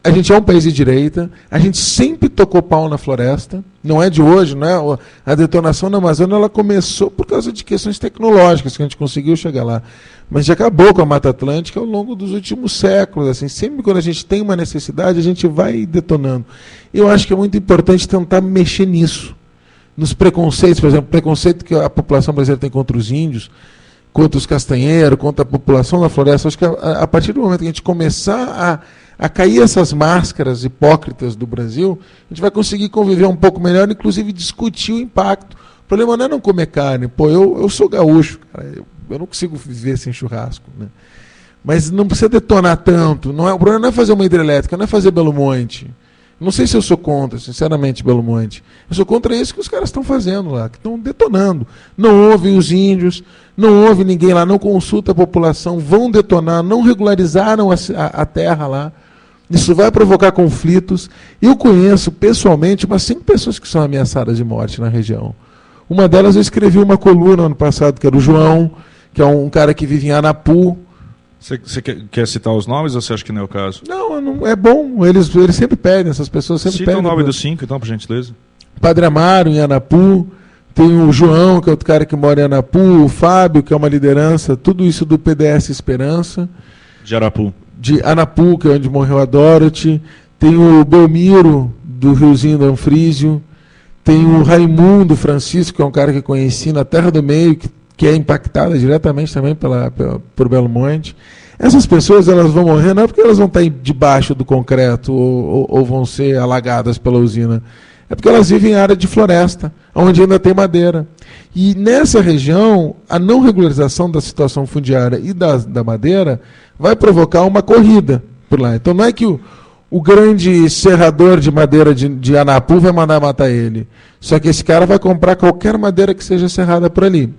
A gente é um país de direita, a gente sempre tocou pau na floresta, não é de hoje, não é? A detonação na Amazônia ela começou por causa de questões tecnológicas, que a gente conseguiu chegar lá. Mas a gente acabou com a Mata Atlântica ao longo dos últimos séculos. Assim, sempre quando a gente tem uma necessidade, a gente vai detonando. Eu acho que é muito importante tentar mexer nisso. Nos preconceitos, por exemplo, preconceito que a população brasileira tem contra os índios, contra os castanheiros, contra a população da floresta. Acho que a partir do momento que a gente começar a cair essas máscaras hipócritas do Brasil, a gente vai conseguir conviver um pouco melhor, inclusive discutir o impacto. O problema não é não comer carne. Pô, eu sou gaúcho, cara, eu não consigo viver sem churrasco, né? Mas não precisa detonar tanto. O problema não é fazer uma hidrelétrica, não é fazer Belo Monte. Não sei se eu sou contra, sinceramente, Belo Monte. Eu sou contra isso que os caras estão fazendo lá, que estão detonando. Não ouvem os índios, não ouve ninguém lá, não consulta a população, vão detonar, não regularizaram a terra lá. Isso vai provocar conflitos. Eu conheço pessoalmente umas 5 pessoas que são ameaçadas de morte na região. Uma delas eu escrevi uma coluna ano passado, que era o João, que é um cara que vive em Anapu, Você quer citar os nomes ou você acha que não é o caso? Não, é bom. Eles sempre pedem, essas pessoas sempre Cita pedem. o nome dos 5, então, por gentileza. Padre Amaro, em Anapu. Tem o João, que é outro cara que mora em Anapu. O Fábio, que é uma liderança. Tudo isso do PDS Esperança. De Arapu. De Anapu, que é onde morreu a Dorothy. Tem o Belmiro, do Riozinho do Anfrísio. Tem o Raimundo Francisco, que é um cara que conheci na Terra do Meio, que é impactada diretamente também por Belo Monte. Essas pessoas, elas vão morrer não é porque elas vão estar debaixo do concreto ou vão ser alagadas pela usina. É porque elas vivem em área de floresta, onde ainda tem madeira. E nessa região, a não regularização da situação fundiária e da madeira vai provocar uma corrida por lá. Então não é que o grande serrador de madeira de Anapu vai mandar matar ele. Só que esse cara vai comprar qualquer madeira que seja serrada por ali.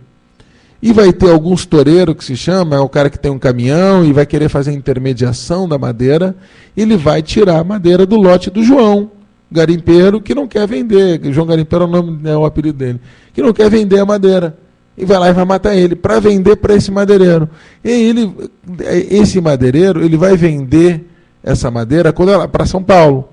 E vai ter alguns toureiros, que se chama, é o cara que tem um caminhão e vai querer fazer a intermediação da madeira. Ele vai tirar a madeira do lote do João garimpeiro, que não quer vender. João Garimpeiro é o apelido dele. Que não quer vender a madeira. E vai lá e vai matar ele, para vender para esse madeireiro. E esse madeireiro, ele vai vender essa madeira para São Paulo.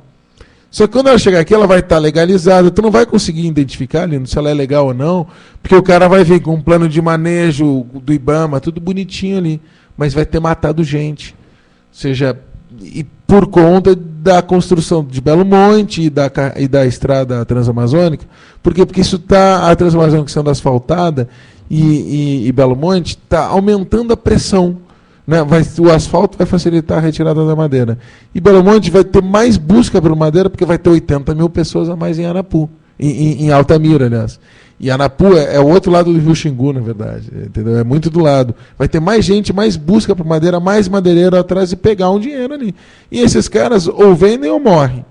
Só que quando ela chegar aqui, ela vai estar legalizada. Tu não vai conseguir identificar, Lino, se ela é legal ou não, porque o cara vai vir com um plano de manejo do IBAMA, tudo bonitinho ali, mas vai ter matado gente. Ou seja, e por conta da construção de Belo Monte e da estrada transamazônica. Por quê? Porque a transamazônica sendo asfaltada e Belo Monte está aumentando a pressão. Né? O asfalto vai facilitar a retirada da madeira. E Belo Monte vai ter mais busca por madeira, porque vai ter 80 mil pessoas a mais em Anapu, em Altamira, aliás. E Anapu é o outro lado do Rio Xingu, na verdade. Entendeu? É muito do lado. Vai ter mais gente, mais busca por madeira, mais madeireiro atrás e pegar um dinheiro ali. E esses caras ou vendem ou morrem.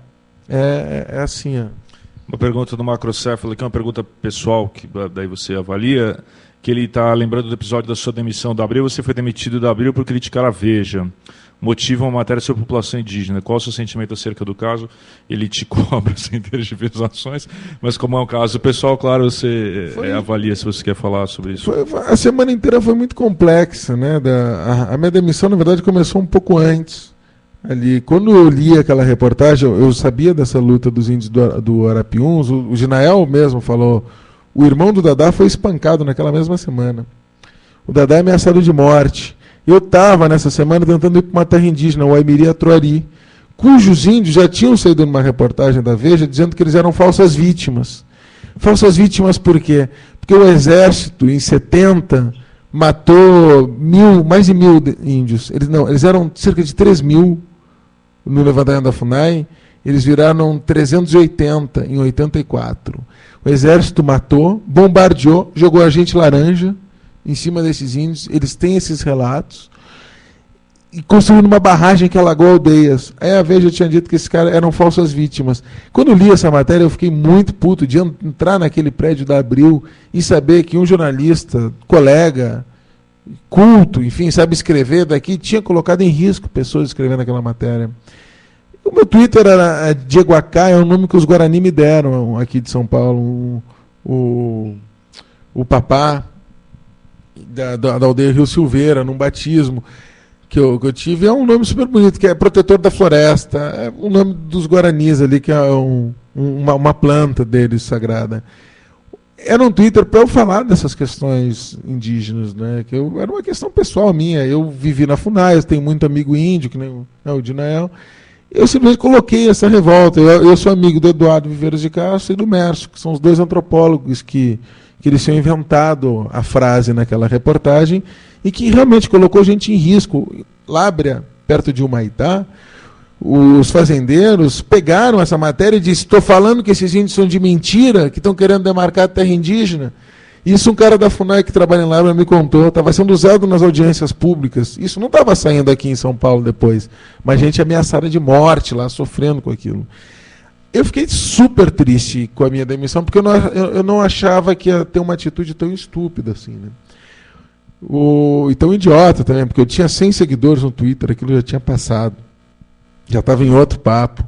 É assim. Ó. Uma pergunta do Macrocéfalo, que é uma pergunta pessoal, que daí você avalia, que ele está lembrando do episódio da sua demissão da Abril. Você foi demitido da Abril por criticar a Veja. Motiva uma matéria sobre a população indígena. Qual é o seu sentimento acerca do caso? Ele te cobra sem tergiversações, mas como é um caso pessoal, claro, você avalia se você quer falar sobre isso. A semana inteira foi muito complexa, né? A minha demissão, na verdade, começou um pouco antes. Ali, quando eu li aquela reportagem, eu sabia dessa luta dos índios do Arapiuns. O Ginael mesmo falou, o irmão do Dadá foi espancado naquela mesma semana. O Dadá é ameaçado de morte. Eu estava nessa semana tentando ir para uma terra indígena, o Aimiri-Atuari, cujos índios já tinham saído numa reportagem da Veja dizendo que eles eram falsas vítimas. Falsas vítimas por quê? Porque o exército, em 70, matou mais de 1.000 índios. Eles eram cerca de 3.000 no levantamento da FUNAI, eles viraram 380 em 84. O exército matou, bombardeou, jogou agente laranja em cima desses índios, eles têm esses relatos, e construindo uma barragem que alagou aldeias. Aí a Veja tinha dito que esses caras eram falsas vítimas. Quando eu li essa matéria, eu fiquei muito puto de entrar naquele prédio da Abril e saber que um jornalista, colega, culto, enfim, sabe escrever daqui, tinha colocado em risco pessoas escrevendo aquela matéria. O meu Twitter era Diego Acá, é o nome que os Guarani me deram aqui de São Paulo. O papá da aldeia Rio Silveira, num batismo que eu tive, é um nome super bonito, que é Protetor da Floresta, é o nome dos Guaranis ali, que é uma planta deles sagrada. Era um Twitter para eu falar dessas questões indígenas, né? Era uma questão pessoal minha. Eu vivi na FUNAI, eu tenho muito amigo índio, que nem o Dinael. Eu simplesmente coloquei essa revolta. Eu sou amigo do Eduardo Viveiros de Castro e do Mércio, que são os dois antropólogos que eles tinham inventado a frase naquela reportagem e que realmente colocou gente em risco. Lábrea, perto de Humaitá, os fazendeiros pegaram essa matéria e disseram: estou falando que esses índios são de mentira, que estão querendo demarcar a terra indígena. Isso um cara da FUNAI que trabalha em Lábrea me contou, estava sendo usado nas audiências públicas. Isso não estava saindo aqui em São Paulo depois, mas gente ameaçada de morte lá, sofrendo com aquilo. Eu fiquei super triste com a minha demissão, porque eu não achava que ia ter uma atitude tão estúpida assim, né? E tão idiota também, porque eu tinha 100 seguidores no Twitter, aquilo já tinha passado. Já estava em outro papo.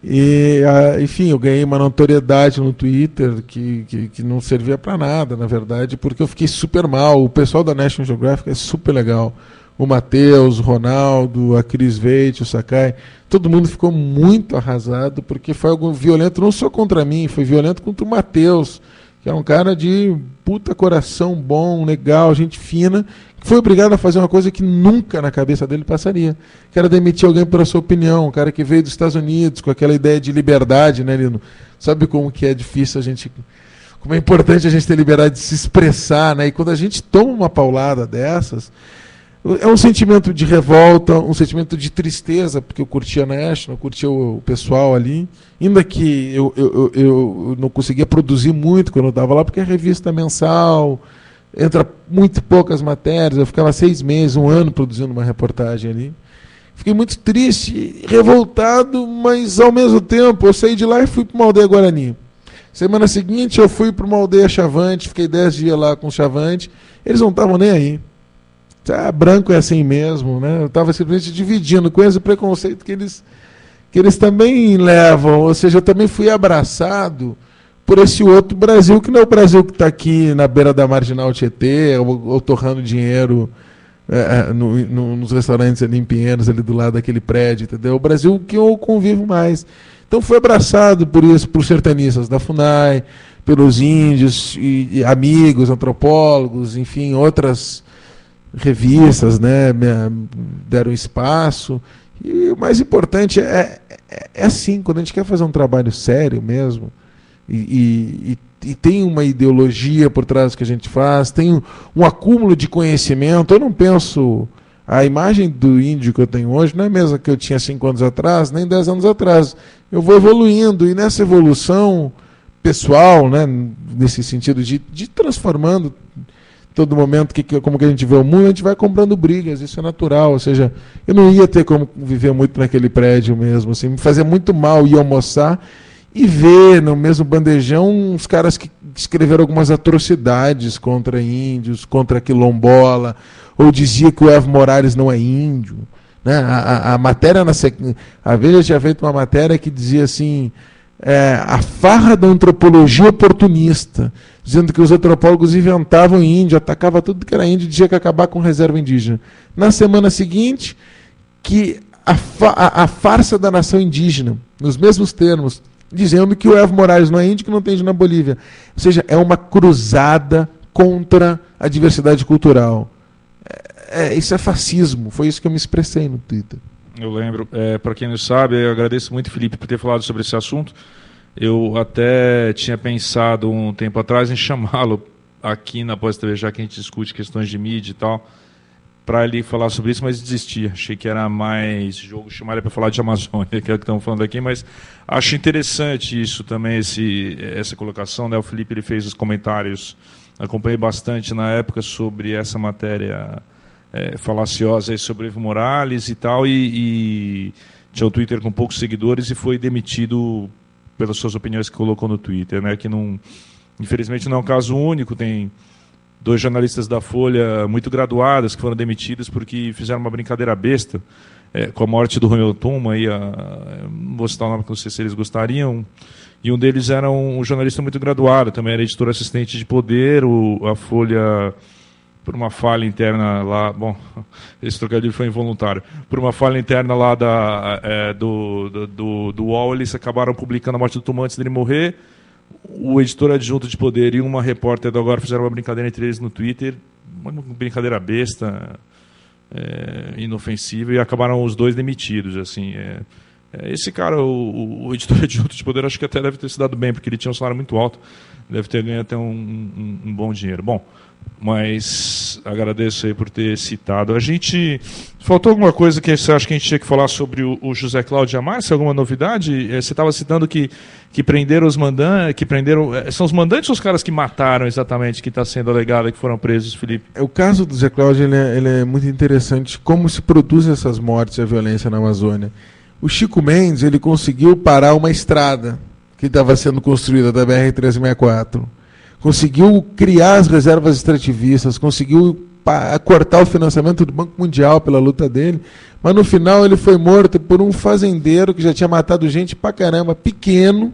E, enfim, eu ganhei uma notoriedade no Twitter que não servia para nada, na verdade, porque eu fiquei super mal. O pessoal da National Geographic é super legal. o Matheus, o Ronaldo, a Cris Veit, o Sakai, todo mundo ficou muito arrasado, porque foi algo violento, não só contra mim, foi violento contra o Matheus, que é um cara de puta coração bom, legal, gente fina, que foi obrigado a fazer uma coisa que nunca na cabeça dele passaria, que era demitir alguém pela sua opinião, um cara que veio dos Estados Unidos, com aquela ideia de liberdade, né, Lino? Sabe como que é difícil a gente... Como é importante a gente ter liberdade de se expressar, né? E quando a gente toma uma paulada dessas, é um sentimento de revolta, um sentimento de tristeza, porque eu curtia a National, eu curtia o pessoal ali, ainda que eu não conseguia produzir muito quando eu estava lá, porque é revista mensal, entra muito poucas matérias, eu ficava 6 meses, 1 ano produzindo uma reportagem ali. Fiquei muito triste, revoltado, mas ao mesmo tempo eu saí de lá e fui para uma aldeia Guarani. Semana seguinte eu fui para uma aldeia Chavante, fiquei 10 dias lá com o Chavante, eles não estavam nem aí. Branco é assim mesmo, né? Eu estava simplesmente dividindo com esse preconceito que eles também levam, ou seja, eu também fui abraçado por esse outro Brasil, que não é o Brasil que está aqui na beira da Marginal Tietê, ou torrando dinheiro nos restaurantes ali em Pinheiros, ali do lado daquele prédio, entendeu? O Brasil que eu convivo mais. Então fui abraçado por isso, por sertanistas da FUNAI, pelos índios, e amigos, antropólogos, enfim, outras revistas, né, deram espaço. E o mais importante é assim, quando a gente quer fazer um trabalho sério mesmo, e tem uma ideologia por trás do que a gente faz, tem um acúmulo de conhecimento. Eu não penso... A imagem do índio que eu tenho hoje não é a mesma que eu tinha 5 anos atrás, nem 10 anos atrás. Eu vou evoluindo, e nessa evolução pessoal, né, nesse sentido de transformando todo momento, como que a gente vê o mundo, a gente vai comprando brigas, isso é natural. Ou seja, eu não ia ter como viver muito naquele prédio mesmo, assim, me fazia muito mal ir almoçar e ver no mesmo bandejão uns caras que escreveram algumas atrocidades contra índios, contra quilombola, ou dizia que o Evo Morales não é índio, né? A matéria, a Veja tinha feito uma matéria que dizia assim, a farra da antropologia oportunista, dizendo que os antropólogos inventavam índio, atacava tudo que era índio, dizia que ia acabar com reserva indígena. Na semana seguinte, que a farsa da nação indígena, nos mesmos termos, dizendo que o Evo Morales não é índio, que não tem índio na Bolívia. Ou seja, é uma cruzada contra a diversidade cultural. Isso é fascismo, foi isso que eu me expressei no Twitter. Eu lembro, para quem não sabe, eu agradeço muito, Felipe, por ter falado sobre esse assunto. Eu até tinha pensado um tempo atrás em chamá-lo aqui na Pós-TV, já que a gente discute questões de mídia e tal, para ele falar sobre isso, mas desisti. Achei que era mais jogo chamar ele para falar de Amazônia, que é o que estamos falando aqui, mas acho interessante isso também, essa colocação, né? O Felipe ele fez os comentários, acompanhei bastante na época sobre essa matéria falaciosa aí sobre Evo Morales e tal, e tinha um Twitter com poucos seguidores e foi demitido pelas suas opiniões que colocou no Twitter, né? Que não, infelizmente não é um caso único, tem 2 jornalistas da Folha muito graduadas que foram demitidas porque fizeram uma brincadeira besta com a morte do Romeu Tuma, não vou citar o nome, que não sei se eles gostariam, e um deles era um jornalista muito graduado, também era editor assistente de Poder, a Folha, por uma falha interna lá, bom, esse trocadilho foi involuntário, por uma falha interna lá do UOL, eles acabaram publicando a morte do Tuma antes dele morrer. O editor adjunto de Poder e uma repórter do Agora fizeram uma brincadeira entre eles no Twitter, uma brincadeira besta, inofensiva, e acabaram os 2 demitidos. Assim, esse cara, o editor adjunto de Poder, acho que até deve ter se dado bem, porque ele tinha um salário muito alto, deve ter ganho até um bom dinheiro. Bom, mas agradeço aí por ter citado. Faltou alguma coisa que você acha que a gente tinha que falar sobre o José Cláudio Amácio? Alguma novidade? Você estava citando que prenderam os mandantes, são os mandantes ou os caras que mataram exatamente, que está sendo alegado que foram presos, Felipe? O caso do José Cláudio ele é muito interessante, como se produzem essas mortes e a violência na Amazônia. O Chico Mendes ele conseguiu parar uma estrada que estava sendo construída da BR-364. Conseguiu criar as reservas extrativistas, conseguiu cortar o financiamento do Banco Mundial pela luta dele, mas no final ele foi morto por um fazendeiro que já tinha matado gente pra caramba, pequeno,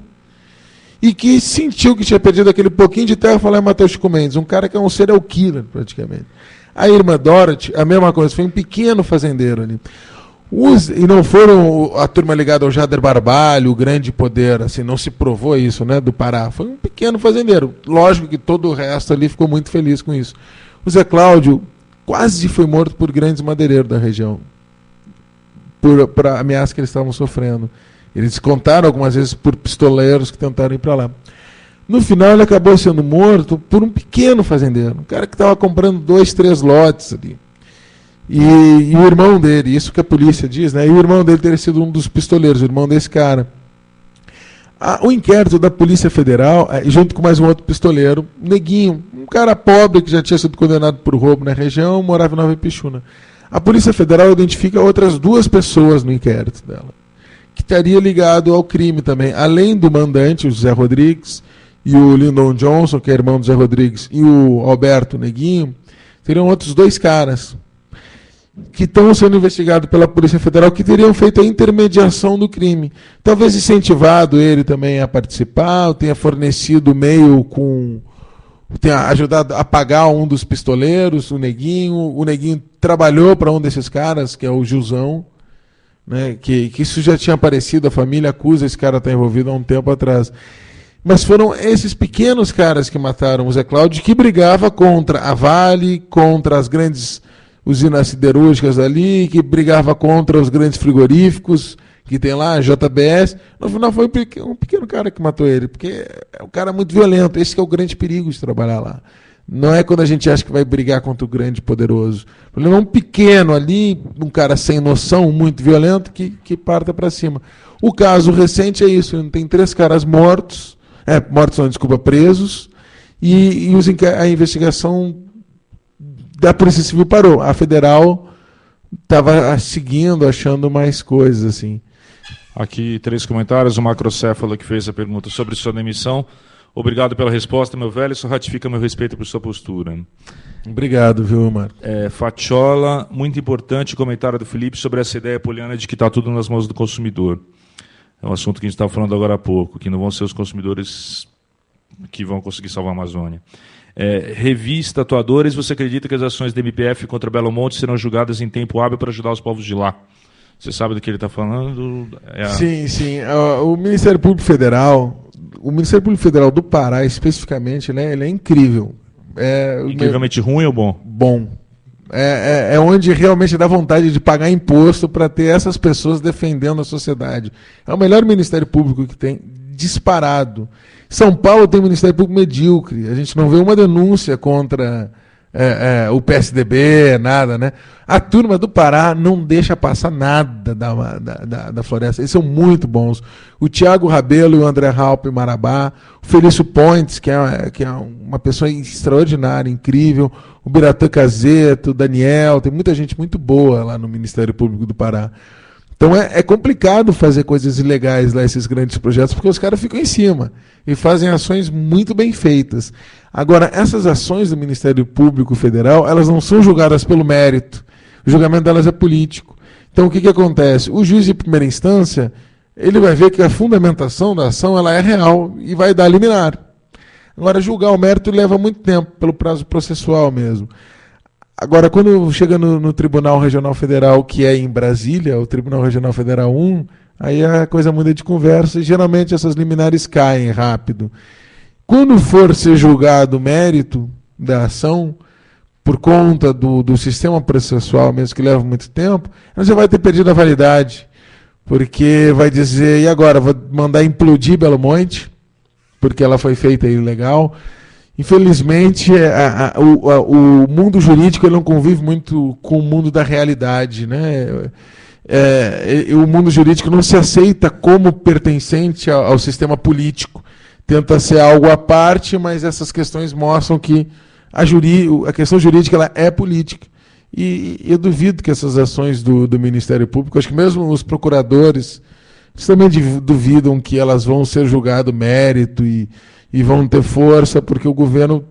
e que sentiu que tinha perdido aquele pouquinho de terra e falou: matou o Chico Mendes, um cara que é um serial killer praticamente. A irmã Dorothy, a mesma coisa, foi um pequeno fazendeiro ali. E não foram a turma ligada ao Jader Barbalho, o grande poder, assim, não se provou isso, né, do Pará. Foi um pequeno fazendeiro. Lógico que todo o resto ali ficou muito feliz com isso. O Zé Cláudio quase foi morto por grandes madeireiros da região, por ameaça que eles estavam sofrendo. Eles contaram algumas vezes por pistoleiros que tentaram ir para lá. No final ele acabou sendo morto por um pequeno fazendeiro, um cara que estava comprando 2, 3 lotes ali. E o irmão dele, isso que a polícia diz, né? E o irmão dele teria sido um dos pistoleiros, o irmão desse cara. O inquérito da Polícia Federal, junto com mais um outro pistoleiro, Neguinho, um cara pobre que já tinha sido condenado por roubo na região, morava em Nova Ipixuna. A Polícia Federal identifica outras 2 pessoas no inquérito dela, que estaria ligado ao crime também, além do mandante, o José Rodrigues, e o Lyndon Johnson, que é irmão do José Rodrigues, e o Alberto Neguinho, teriam outros 2 caras que estão sendo investigados pela Polícia Federal, que teriam feito a intermediação do crime. Talvez incentivado ele também a participar, tenha fornecido meio com... tenha ajudado a pagar um dos pistoleiros, o Neguinho trabalhou para um desses caras, que é o Gilzão, né, que isso já tinha aparecido, a família acusa esse cara estar envolvido há um tempo atrás. Mas foram esses pequenos caras que mataram o Zé Cláudio, que brigava contra a Vale, contra as grandes usinas siderúrgicas ali, que brigava contra os grandes frigoríficos que tem lá, a JBS. No final foi um pequeno cara que matou ele, porque é um cara muito violento. Esse que é o grande perigo de trabalhar lá. Não é quando a gente acha que vai brigar contra o grande poderoso. O problema é um pequeno ali, um cara sem noção, muito violento, que parta para cima. O caso recente é isso, tem 3 caras mortos, presos, e a investigação da Polícia Civil parou. A Federal estava seguindo, achando mais coisas, assim. Aqui 3 comentários. O Macrocéfalo que fez a pergunta sobre sua demissão. Obrigado pela resposta, meu velho. Isso ratifica meu respeito por sua postura. Obrigado, viu, Marco? Fatiola, muito importante o comentário do Felipe sobre essa ideia poliana de que está tudo nas mãos do consumidor. É um assunto que a gente estava falando agora há pouco, que não vão ser os consumidores que vão conseguir salvar a Amazônia. Revista Atuadores, você acredita que as ações da MPF contra Belo Monte serão julgadas em tempo hábil para ajudar os povos de lá? Você sabe do que ele está falando? Sim. O Ministério Público Federal do Pará, especificamente, né, ele é incrível. Incrivelmente ruim ou bom? Bom. É onde realmente dá vontade de pagar imposto para ter essas pessoas defendendo a sociedade. É o melhor Ministério Público que tem, disparado. São Paulo tem um Ministério Público medíocre. A gente não vê uma denúncia contra o PSDB, nada, né? A turma do Pará não deixa passar nada da floresta. Eles são muito bons. O Tiago Rabelo e o André Halpe Marabá, o Felício Pointes, que é uma pessoa extraordinária, incrível, o Biratã Cazeto, o Daniel, tem muita gente muito boa lá no Ministério Público do Pará. Então é complicado fazer coisas ilegais lá, esses grandes projetos, porque os caras ficam em cima e fazem ações muito bem feitas. Agora, essas ações do Ministério Público Federal, elas não são julgadas pelo mérito. O julgamento delas é político. Então, o que acontece? O juiz de primeira instância, ele vai ver que a fundamentação da ação ela é real e vai dar liminar. Agora, julgar o mérito leva muito tempo, pelo prazo processual mesmo. Agora, quando chega no Tribunal Regional Federal, que é em Brasília, o Tribunal Regional Federal 1, aí a coisa muda de conversa e geralmente essas liminares caem rápido. Quando for ser julgado o mérito da ação, por conta do sistema processual mesmo, que leva muito tempo, você vai ter perdido a validade, porque vai dizer, e agora, vou mandar implodir Belo Monte, porque ela foi feita ilegal. Infelizmente, o mundo jurídico ele não convive muito com o mundo da realidade, né? O mundo jurídico não se aceita como pertencente ao sistema político. Tenta ser algo à parte, mas essas questões mostram que a questão jurídica ela é política. E eu duvido que essas ações do Ministério Público, acho que mesmo os procuradores, eles também duvidam que elas vão ser julgado mérito e vão ter força, porque o governo,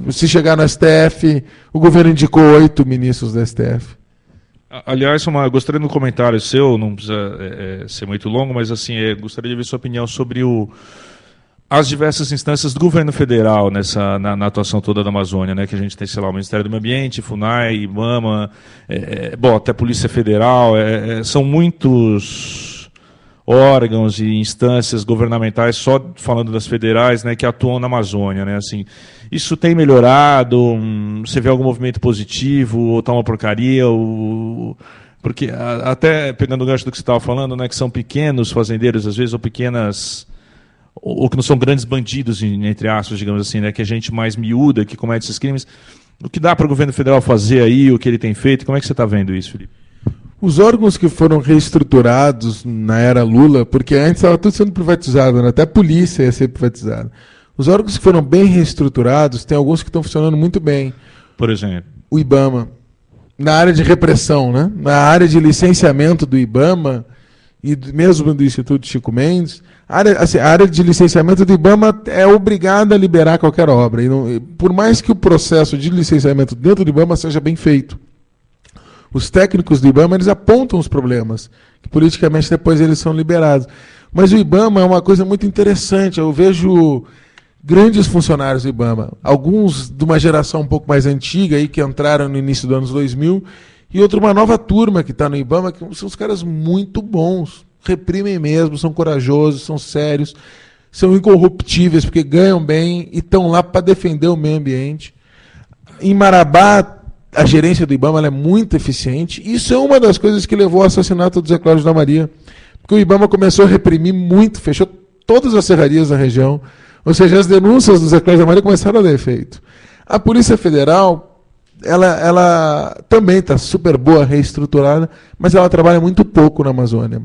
se chegar no STF, o governo indicou 8 ministros do STF. Aliás, eu gostaria de um comentário seu, não precisa ser muito longo, mas assim, gostaria de ver sua opinião sobre as diversas instâncias do governo federal na atuação toda da Amazônia, né? Que a gente tem, sei lá, o Ministério do Meio Ambiente, FUNAI, IBAMA, até Polícia Federal, são muitos órgãos e instâncias governamentais, só falando das federais, né, que atuam na Amazônia, né? Assim, isso tem melhorado? Você vê algum movimento positivo, ou está uma porcaria? Porque, até pegando o gancho do que você estava falando, né, que são pequenos fazendeiros, às vezes, ou pequenas... ou que não são grandes bandidos, entre aspas, digamos assim, né, que é gente mais miúda que comete esses crimes. O que dá para o governo federal fazer aí, o que ele tem feito? Como é que você está vendo isso, Felipe? Os órgãos que foram reestruturados na era Lula, porque antes estava tudo sendo privatizado, né? Até a polícia ia ser privatizada. Os órgãos que foram bem reestruturados, tem alguns que estão funcionando muito bem. Por exemplo? O IBAMA, na área de repressão, né? Na área de licenciamento do IBAMA e mesmo do Instituto Chico Mendes, a área de licenciamento do IBAMA é obrigada a liberar qualquer obra. Por mais que o processo de licenciamento dentro do IBAMA seja bem feito, os técnicos do IBAMA eles apontam os problemas, que politicamente depois eles são liberados. Mas o IBAMA é uma coisa muito interessante. Eu vejo grandes funcionários do IBAMA, alguns de uma geração um pouco mais antiga, aí, que entraram no início dos anos 2000, e uma nova turma que está no IBAMA, que são os caras muito bons, reprimem mesmo, são corajosos, são sérios, são incorruptíveis, porque ganham bem e estão lá para defender o meio ambiente. Em Marabá, a gerência do IBAMA ela é muito eficiente. Isso é uma das coisas que levou ao assassinato do Zé Cláudio da Maria, porque o IBAMA começou a reprimir muito, fechou todas as serrarias da região, ou seja, as denúncias do Zé Cláudio da Maria começaram a dar efeito. A Polícia Federal, ela também está super boa, reestruturada, mas ela trabalha muito pouco na Amazônia,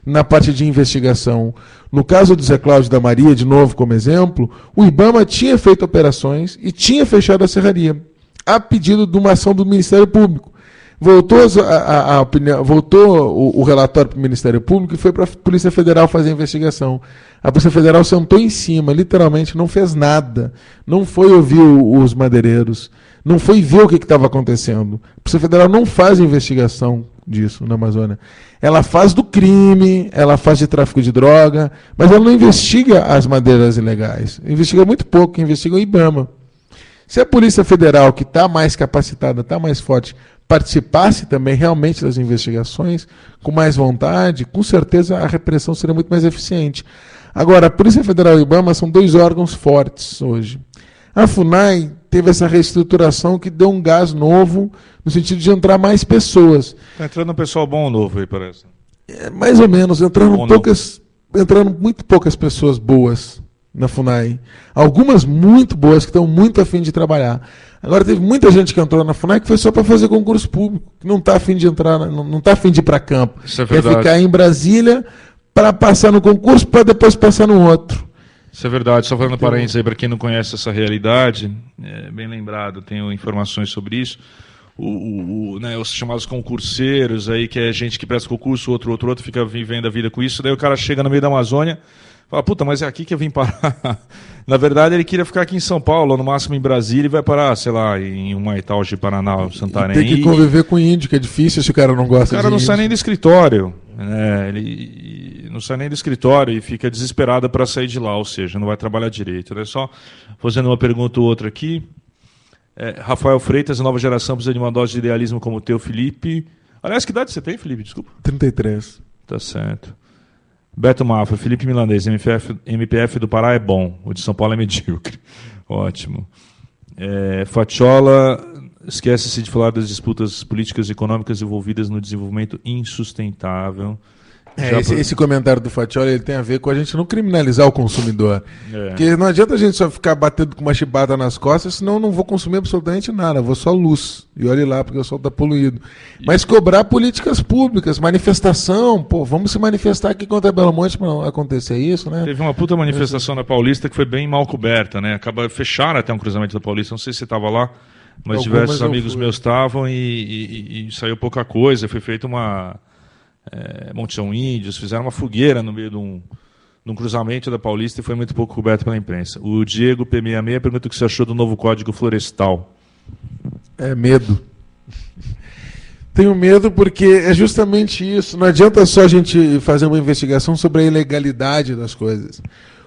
na parte de investigação. No caso do Zé Cláudio da Maria, de novo como exemplo, o IBAMA tinha feito operações e tinha fechado a serraria, a pedido de uma ação do Ministério Público. Voltou o relatório para o Ministério Público e foi para a Polícia Federal fazer a investigação. A Polícia Federal sentou em cima, literalmente, não fez nada. Não foi ouvir os madeireiros, não foi ver o que estava acontecendo. A Polícia Federal não faz investigação disso na Amazônia. Ela faz do crime, ela faz de tráfico de droga, mas ela não investiga as madeiras ilegais. Investiga muito pouco, investiga o IBAMA. Se a Polícia Federal, que está mais capacitada, está mais forte, participasse também realmente das investigações, com mais vontade, com certeza a repressão seria muito mais eficiente. Agora, a Polícia Federal e o IBAMA são dois órgãos fortes hoje. A FUNAI teve essa reestruturação que deu um gás novo, no sentido de entrar mais pessoas. Está entrando um pessoal bom ou novo aí, parece? Mais ou menos, entraram muito poucas pessoas boas na FUNAI. Algumas muito boas, que estão muito afim de trabalhar. Agora, teve muita gente que entrou na FUNAI que foi só para fazer concurso público, que não está afim de entrar, não está afim de ir para campo. Isso é quer verdade. Ficar em Brasília para passar no concurso, para depois passar no outro. Isso é verdade. Só falando parênteses aí, para quem não conhece essa realidade, bem lembrado, tenho informações sobre isso. Os chamados concurseiros, aí, que é gente que presta concurso, outro, fica vivendo a vida com isso. Daí o cara chega no meio da Amazônia, fala, puta, mas é aqui que eu vim parar. Na verdade, ele queria ficar aqui em São Paulo, no máximo em Brasília, e vai parar, sei lá, em Humaitá, de Paraná, Santarém. Tem que conviver com índio, que é difícil se o cara não gosta de índio. O cara não sai nem do escritório. Ele não sai nem do escritório e fica desesperado para sair de lá, ou seja, não vai trabalhar direito. Né? Só fazendo uma pergunta ou outra aqui. Rafael Freitas, a nova geração precisa de uma dose de idealismo como o teu, Felipe. Aliás, que idade você tem, Felipe? Desculpa. 33. Tá certo. Beto Mafra, Felipe Milanês, MPF do Pará é bom, o de São Paulo é medíocre. Ótimo. Fatiola, esquece-se de falar das disputas políticas e econômicas envolvidas no desenvolvimento insustentável. Esse comentário do Fatiola ele tem a ver com a gente não criminalizar o consumidor. Porque não adianta a gente só ficar batendo com uma chibata nas costas, senão eu não vou consumir absolutamente nada, eu vou só luz. E olhe lá, porque o sol está poluído. Mas cobrar políticas públicas, manifestação, vamos se manifestar aqui contra Belo Monte para não acontecer isso, né? Teve uma puta manifestação na Paulista que foi bem mal coberta, né? Fecharam até um cruzamento da Paulista, não sei se você estava lá, mas diversos amigos meus estavam e saiu pouca coisa, foi feita uma... Monte São Índios, fizeram uma fogueira no meio de um cruzamento da Paulista e foi muito pouco coberto pela imprensa. O Diego P66 pergunta o que você achou do novo Código Florestal. Medo. Tenho medo porque é justamente isso. Não adianta só a gente fazer uma investigação sobre a ilegalidade das coisas.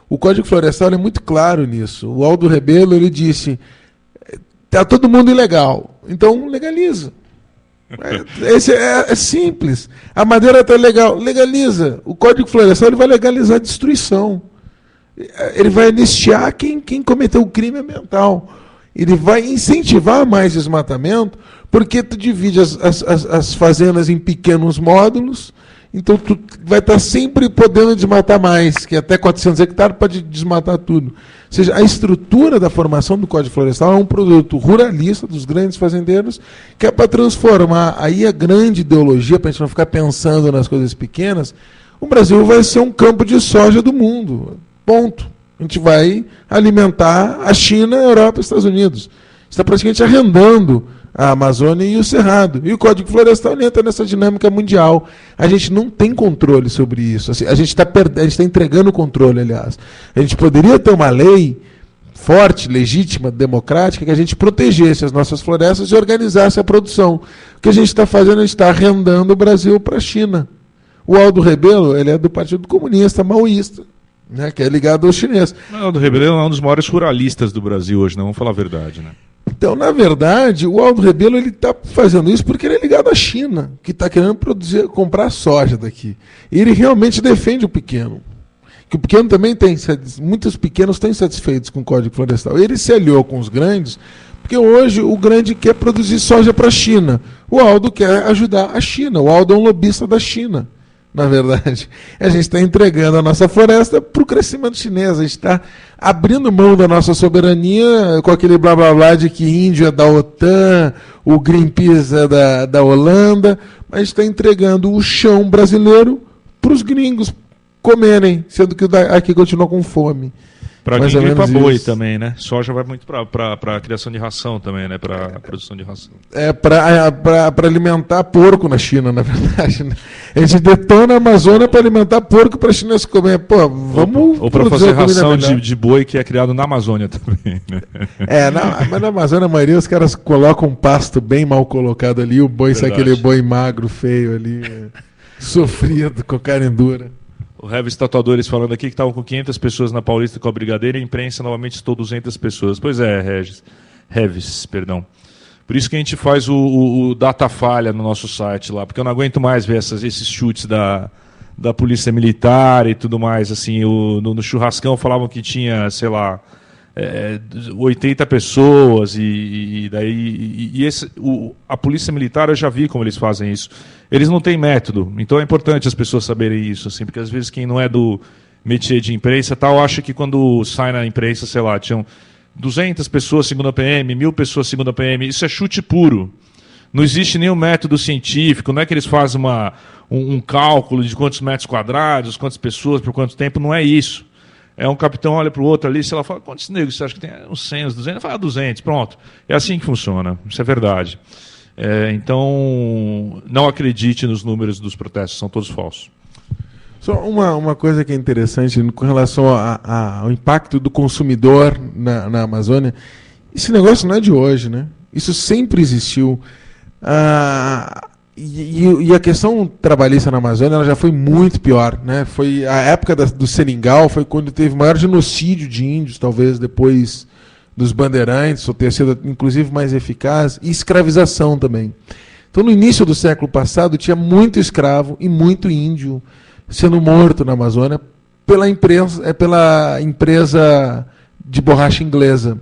O Código Florestal é muito claro nisso. O Aldo Rebelo ele disse: está todo mundo ilegal, então legaliza. É simples. A madeira está legal, legaliza. O Código Florestal ele vai legalizar a destruição. Ele vai anistiar quem cometeu o crime ambiental. Ele vai incentivar mais desmatamento, porque tu divide as fazendas em pequenos módulos, então tu vai estar sempre podendo desmatar mais, que até 400 hectares pode desmatar tudo. Ou seja, a estrutura da formação do Código Florestal é um produto ruralista dos grandes fazendeiros, que é para transformar aí a grande ideologia, para a gente não ficar pensando nas coisas pequenas. O Brasil vai ser um campo de soja do mundo. Ponto. A gente vai alimentar a China, a Europa e os Estados Unidos. Está praticamente arrendando a Amazônia e o Cerrado. E o Código Florestal entra nessa dinâmica mundial. A gente não tem controle sobre isso. Assim, a gente está entregando o controle, aliás. A gente poderia ter uma lei forte, legítima, democrática, que a gente protegesse as nossas florestas e organizasse a produção. O que a gente está fazendo? A gente está arrendando o Brasil para a China. O Aldo Rebelo, ele é do Partido Comunista Maoísta, né, que é ligado ao chinês. O Aldo Rebelo é um dos maiores ruralistas do Brasil hoje, né? Vamos falar a verdade, né? Então, na verdade, o Aldo Rebelo está fazendo isso porque ele é ligado à China, que está querendo comprar soja daqui. E ele realmente defende o pequeno. Que o pequeno também tem, muitos pequenos estão insatisfeitos com o Código Florestal. Ele se aliou com os grandes, porque hoje o grande quer produzir soja para a China. O Aldo quer ajudar a China. O Aldo é um lobista da China. Na verdade, a gente está entregando a nossa floresta para o crescimento chinês. A gente está abrindo mão da nossa soberania com aquele blá blá blá de que índio é da OTAN, o Greenpeace é da Holanda. A gente está entregando o chão brasileiro para os gringos comerem, sendo que aqui continua com fome. Para gringo e para boi também, né? Soja vai muito para a criação de ração também, né? Para a produção de ração. É, para alimentar porco na China, na verdade. Né? A gente detona a Amazônia para alimentar porco para a China se comer. Pô, vamos... Ou para fazer ração de boi que é criado na Amazônia também, né? Mas na Amazônia a maioria os caras colocam um pasto bem mal colocado ali, o boi sai aquele boi magro, feio ali, sofrido, com carne dura. O Revis Tatuadores falando aqui que estavam com 500 pessoas na Paulista com a Brigadeira e a imprensa novamente estou 200 pessoas. Pois é, Revis, perdão. Por isso que a gente faz o data falha no nosso site lá, porque eu não aguento mais ver esses chutes da Polícia Militar e tudo mais. Assim, no churrascão falavam que tinha, sei lá, 80 pessoas a Polícia Militar eu já vi como eles fazem isso. Eles não têm método, então é importante as pessoas saberem isso, assim, porque às vezes quem não é do métier de imprensa tal acha que quando sai na imprensa, sei lá, tinham 200 pessoas segundo a PM, 1000 pessoas segundo a PM, isso é chute puro. Não existe nenhum método científico, não é que eles fazem um cálculo de quantos metros quadrados, quantas pessoas, por quanto tempo, não é isso. É um capitão olha para o outro ali, se ela fala, quantos negros você acha que tem? Uns 100, uns 200? Fala 200, pronto. É assim que funciona, isso é verdade. Então, não acredite nos números dos protestos, são todos falsos. Só uma coisa que é interessante com relação ao impacto do consumidor na Amazônia. Esse negócio não é de hoje, né? Isso sempre existiu. E a questão trabalhista na Amazônia ela já foi muito pior, né? Foi a época do Seringal, foi quando teve o maior genocídio de índios, talvez depois dos bandeirantes, ou ter sido inclusive mais eficaz, e escravização também. Então, no início do século passado, tinha muito escravo e muito índio sendo morto na Amazônia pela empresa de borracha inglesa.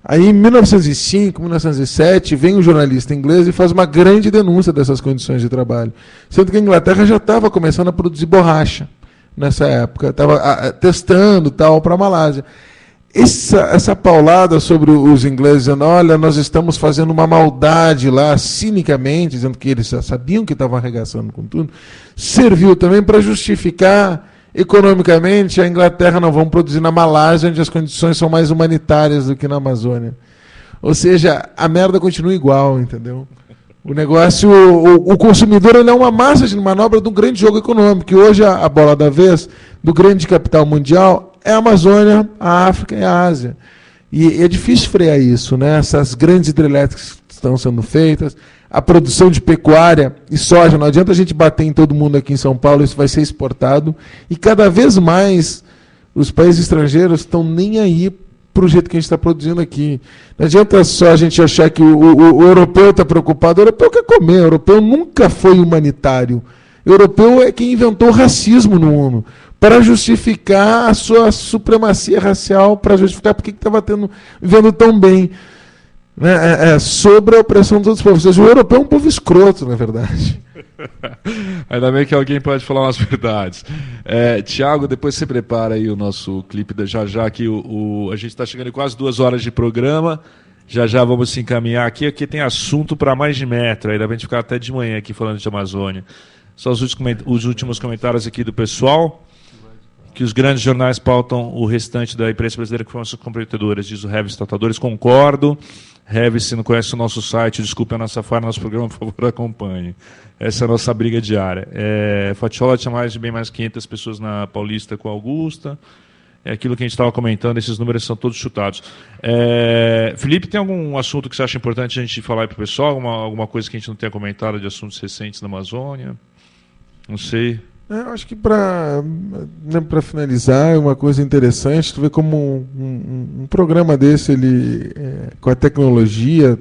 Aí, em 1905, 1907, vem um jornalista inglês e faz uma grande denúncia dessas condições de trabalho. Sendo que a Inglaterra já estava começando a produzir borracha nessa época, estava testando tal para a Malásia. Essa paulada sobre os ingleses, dizendo, olha, nós estamos fazendo uma maldade lá, cinicamente, dizendo que eles já sabiam que estavam arregaçando com tudo, serviu também para justificar economicamente a Inglaterra não vão produzir na Malásia, onde as condições são mais humanitárias do que na Amazônia. Ou seja, a merda continua igual, entendeu? O negócio, o consumidor ele é uma massa de manobra de um grande jogo econômico, e hoje a bola da vez do grande capital mundial é a Amazônia, a África e a Ásia. E é difícil frear isso, né? Essas grandes hidrelétricas que estão sendo feitas, a produção de pecuária e soja, não adianta a gente bater em todo mundo aqui em São Paulo, isso vai ser exportado, e cada vez mais os países estrangeiros estão nem aí para o jeito que a gente está produzindo aqui. Não adianta só a gente achar que o europeu está preocupado. O europeu quer comer. O europeu nunca foi humanitário. O europeu é quem inventou o racismo no mundo para justificar a sua supremacia racial, para justificar porque estava vivendo tão bem, né, sobre a opressão dos outros povos. Ou seja, o europeu é um povo escroto, na verdade. Ainda bem que alguém pode falar umas verdades. Tiago, depois você prepara aí o nosso clipe da já que a gente está chegando em quase 2 horas de programa. Já vamos se encaminhar aqui. Aqui tem assunto para mais de metro. Ainda bem de ficar até de manhã aqui falando de Amazônia. Só os últimos comentários aqui do pessoal. Que os grandes jornais pautam o restante da imprensa brasileira que foram suas comprometedoras, diz o Revis Tratadores. Concordo. Revis, se não conhece o nosso site, desculpe a nossa falha, nosso programa, por favor, acompanhe. Essa é a nossa briga diária. Fatiola tinha bem mais 500 pessoas na Paulista com a Augusta. É aquilo que a gente estava comentando, esses números são todos chutados. Felipe, tem algum assunto que você acha importante a gente falar para o pessoal? Alguma coisa que a gente não tenha comentado de assuntos recentes na Amazônia? Não sei. Eu acho que para finalizar, uma coisa interessante, tu vê como um programa desse, com a tecnologia,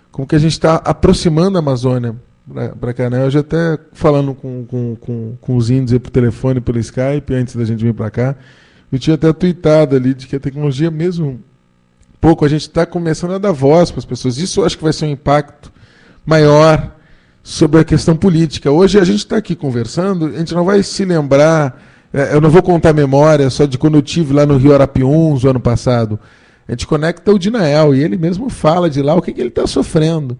como que a gente está aproximando a Amazônia para cá, né? Hoje até falando com os índios aí por telefone, pelo Skype, antes da gente vir para cá, eu tinha até tweetado ali de que a tecnologia mesmo, a gente está começando a dar voz para as pessoas. Isso eu acho que vai ser um impacto maior sobre a questão política. Hoje a gente está aqui conversando, a gente não vai se lembrar, eu não vou contar memória só de quando eu estive lá no Rio Arapiuns, o ano passado. A gente conecta o Dinael e ele mesmo fala de lá o que ele está sofrendo.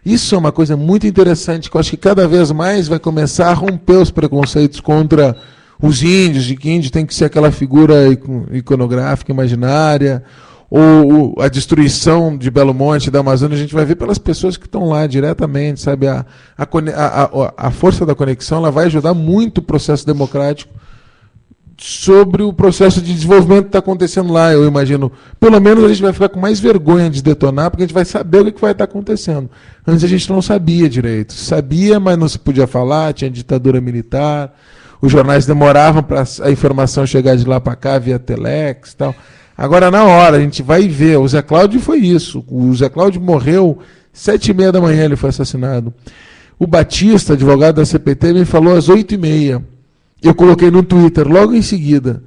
Isso é uma coisa muito interessante, que eu acho que cada vez mais vai começar a romper os preconceitos contra os índios, de que índio tem que ser aquela figura iconográfica, imaginária, ou a destruição de Belo Monte, da Amazônia. A gente vai ver pelas pessoas que estão lá diretamente, sabe? A força da conexão, ela vai ajudar muito o processo democrático sobre o processo de desenvolvimento que está acontecendo lá, eu imagino. Pelo menos a gente vai ficar com mais vergonha de detonar, porque a gente vai saber o que vai estar acontecendo. Antes a gente não sabia direito. Sabia, mas não se podia falar, tinha ditadura militar, os jornais demoravam para a informação chegar de lá para cá via telex e tal. Agora, na hora, a gente vai ver. O Zé Cláudio foi isso. O Zé Cláudio morreu 7h30 da manhã, ele foi assassinado. O Batista, advogado da CPT, me falou às 8h30. Eu coloquei no Twitter, logo em seguida.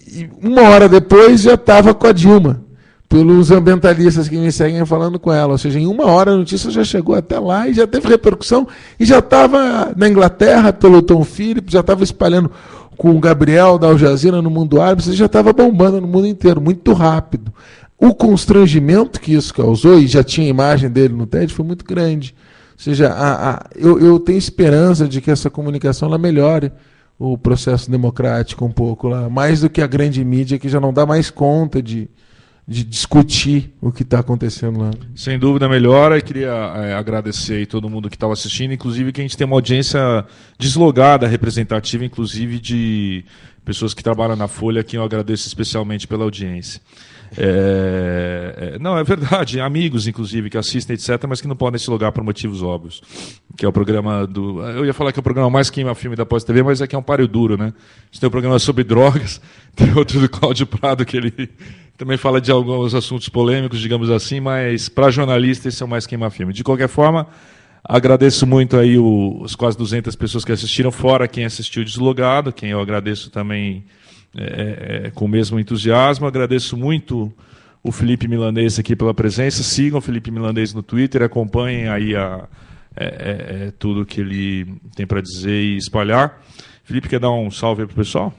E 1 hora depois, já estava com a Dilma, pelos ambientalistas que me seguem falando com ela. Ou seja, em 1 hora a notícia já chegou até lá e já teve repercussão. E já estava na Inglaterra, pelo Tom Phillips, já estava espalhando com o Gabriel da Al Jazeera no mundo árabe, você já estava bombando no mundo inteiro, muito rápido. O constrangimento que isso causou, e já tinha imagem dele no TED, foi muito grande. Ou seja, eu tenho esperança de que essa comunicação ela melhore o processo democrático um pouco lá, mais do que a grande mídia, que já não dá mais conta de discutir o que está acontecendo lá. Sem dúvida melhora, e queria agradecer aí todo mundo que estava assistindo, inclusive que a gente tem uma audiência deslogada, representativa, inclusive de pessoas que trabalham na Folha, que eu agradeço especialmente pela audiência. Não, é verdade, amigos inclusive que assistem, etc., mas que não podem se logar por motivos óbvios, que é o programa do... Eu ia falar que é o programa mais queima-filme da Pós-TV, mas é que é um páreo duro, né? A gente tem um programa sobre drogas, tem outro do Cláudio Prado, que ele também fala de alguns assuntos polêmicos, digamos assim, mas para jornalista esse é o mais queima-filme. De qualquer forma, agradeço muito aí os quase 200 pessoas que assistiram, fora quem assistiu deslogado, quem eu agradeço também com o mesmo entusiasmo. Agradeço muito o Felipe Milanês aqui pela presença. Sigam o Felipe Milanês no Twitter, acompanhem aí tudo que ele tem para dizer e espalhar. Felipe, quer dar um salve aí para o pessoal?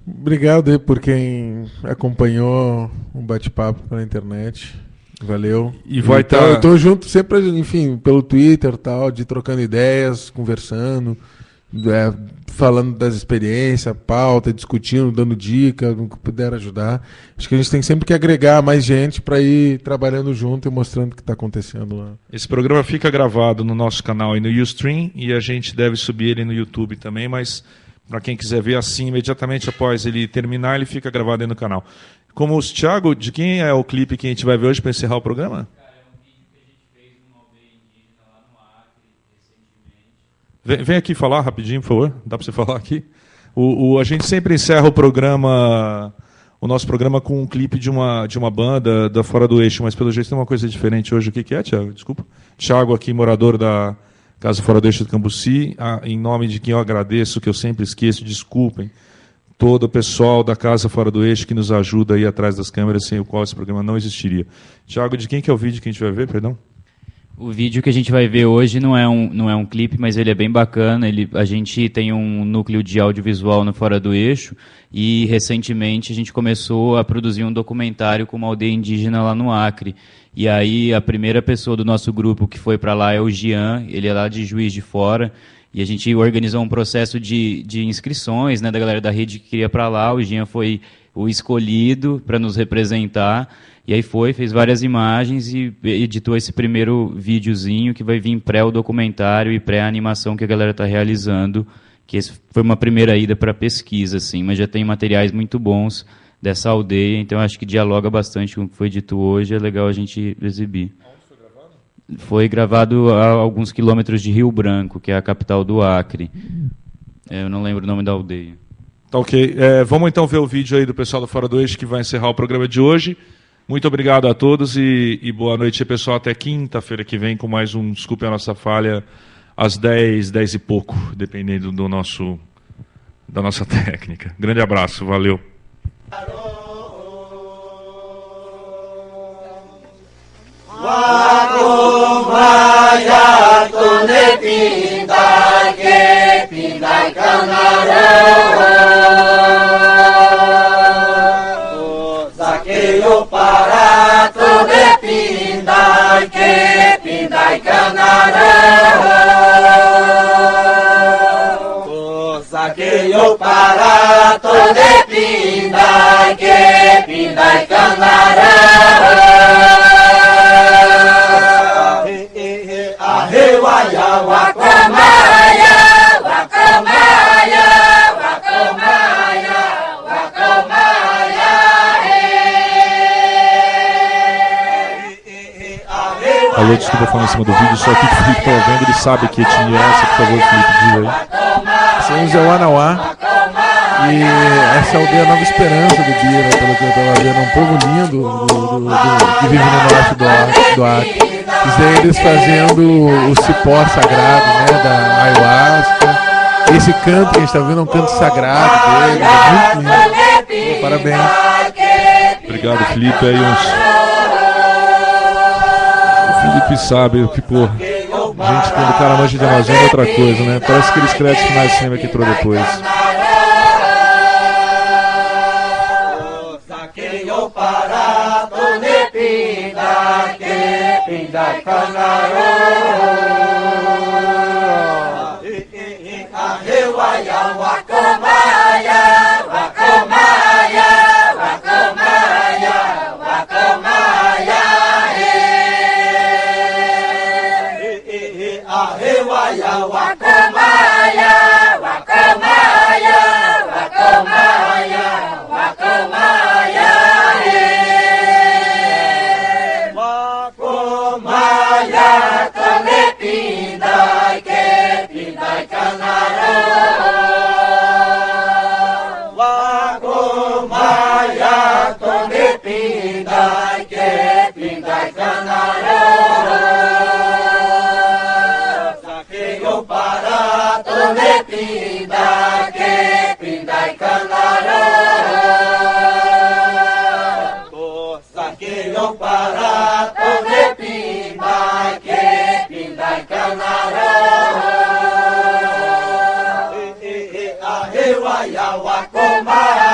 Obrigado aí por quem acompanhou o bate-papo pela internet. Valeu. E vai estar... Eu estou junto sempre, enfim, pelo Twitter, tal, de trocando ideias, conversando, falando das experiências, pauta, discutindo, dando dica, no que puder ajudar. Acho que a gente tem sempre que agregar mais gente para ir trabalhando junto e mostrando o que está acontecendo lá. Esse programa fica gravado no nosso canal e no Ustream, e a gente deve subir ele no YouTube também, mas para quem quiser ver assim, imediatamente após ele terminar, ele fica gravado aí no canal. Como o Thiago, de quem é o clipe que a gente vai ver hoje para encerrar o programa? Cara, é um vídeo que a gente fez numa aldeia indígena lá no Acre, recentemente. Vem aqui falar rapidinho, por favor. Dá para você falar aqui? A gente sempre encerra o nosso programa com um clipe de uma banda da Fora do Eixo, mas pelo jeito tem uma coisa diferente hoje. O que é, Thiago? Desculpa. Thiago aqui, morador da Casa Fora do Eixo de Cambuci, em nome de quem eu agradeço, que eu sempre esqueço, desculpem, todo o pessoal da Casa Fora do Eixo que nos ajuda aí atrás das câmeras, sem o qual esse programa não existiria. Thiago, de quem que é o vídeo que a gente vai ver, perdão? O vídeo que a gente vai ver hoje não é um clipe, mas ele é bem bacana. A gente tem um núcleo de audiovisual no Fora do Eixo e, recentemente, a gente começou a produzir um documentário com uma aldeia indígena lá no Acre. E aí, a primeira pessoa do nosso grupo que foi para lá é o Jean, ele é lá de Juiz de Fora. E a gente organizou um processo de inscrições, né, da galera da rede que queria para lá. O Jean foi o escolhido para nos representar. E aí fez várias imagens e editou esse primeiro videozinho que vai vir pré o documentário e pré a animação que a galera está realizando, que esse foi uma primeira ida para pesquisa, assim, mas já tem materiais muito bons dessa aldeia, então acho que dialoga bastante com o que foi dito hoje, é legal a gente exibir. Onde foi gravado? Foi gravado a alguns quilômetros de Rio Branco, que é a capital do Acre. Eu não lembro o nome da aldeia. Tá ok. Vamos então ver o vídeo aí do pessoal do Fora do Eixo que vai encerrar o programa de hoje. Muito obrigado a todos e boa noite, pessoal. Até quinta-feira que vem com mais um Desculpe a Nossa Falha, às 10 e pouco, dependendo da nossa técnica. Grande abraço, valeu. Zaqueio para todo pindai que pindai canarão. Zaqueio para todo pindai que pindai canarão. Arreu aia wacamaia wacamaia wacamaia wacamaia. Alô, desculpa falar em cima do vídeo, só que o Felipe tá vendo, ele sabe que etnia é essa, por favor, Felipe, diga aí. Somos é o Anauá. E essa aldeia Nova Esperança do Bira, pelo que eu estava vendo, um povo lindo que vive no norte do Acre. Isso aí eles fazendo o cipó sagrado, né, da ayahuasca. Esse canto que a gente está vendo é um canto sagrado dele, é muito lindo. Pô, parabéns. Obrigado, Felipe. Aí O Felipe sabe que, pô, gente, quando o cara manja de Amazônia é outra coisa, né? Parece aqueles créditos finais de cinema que entrou depois. Wacomaya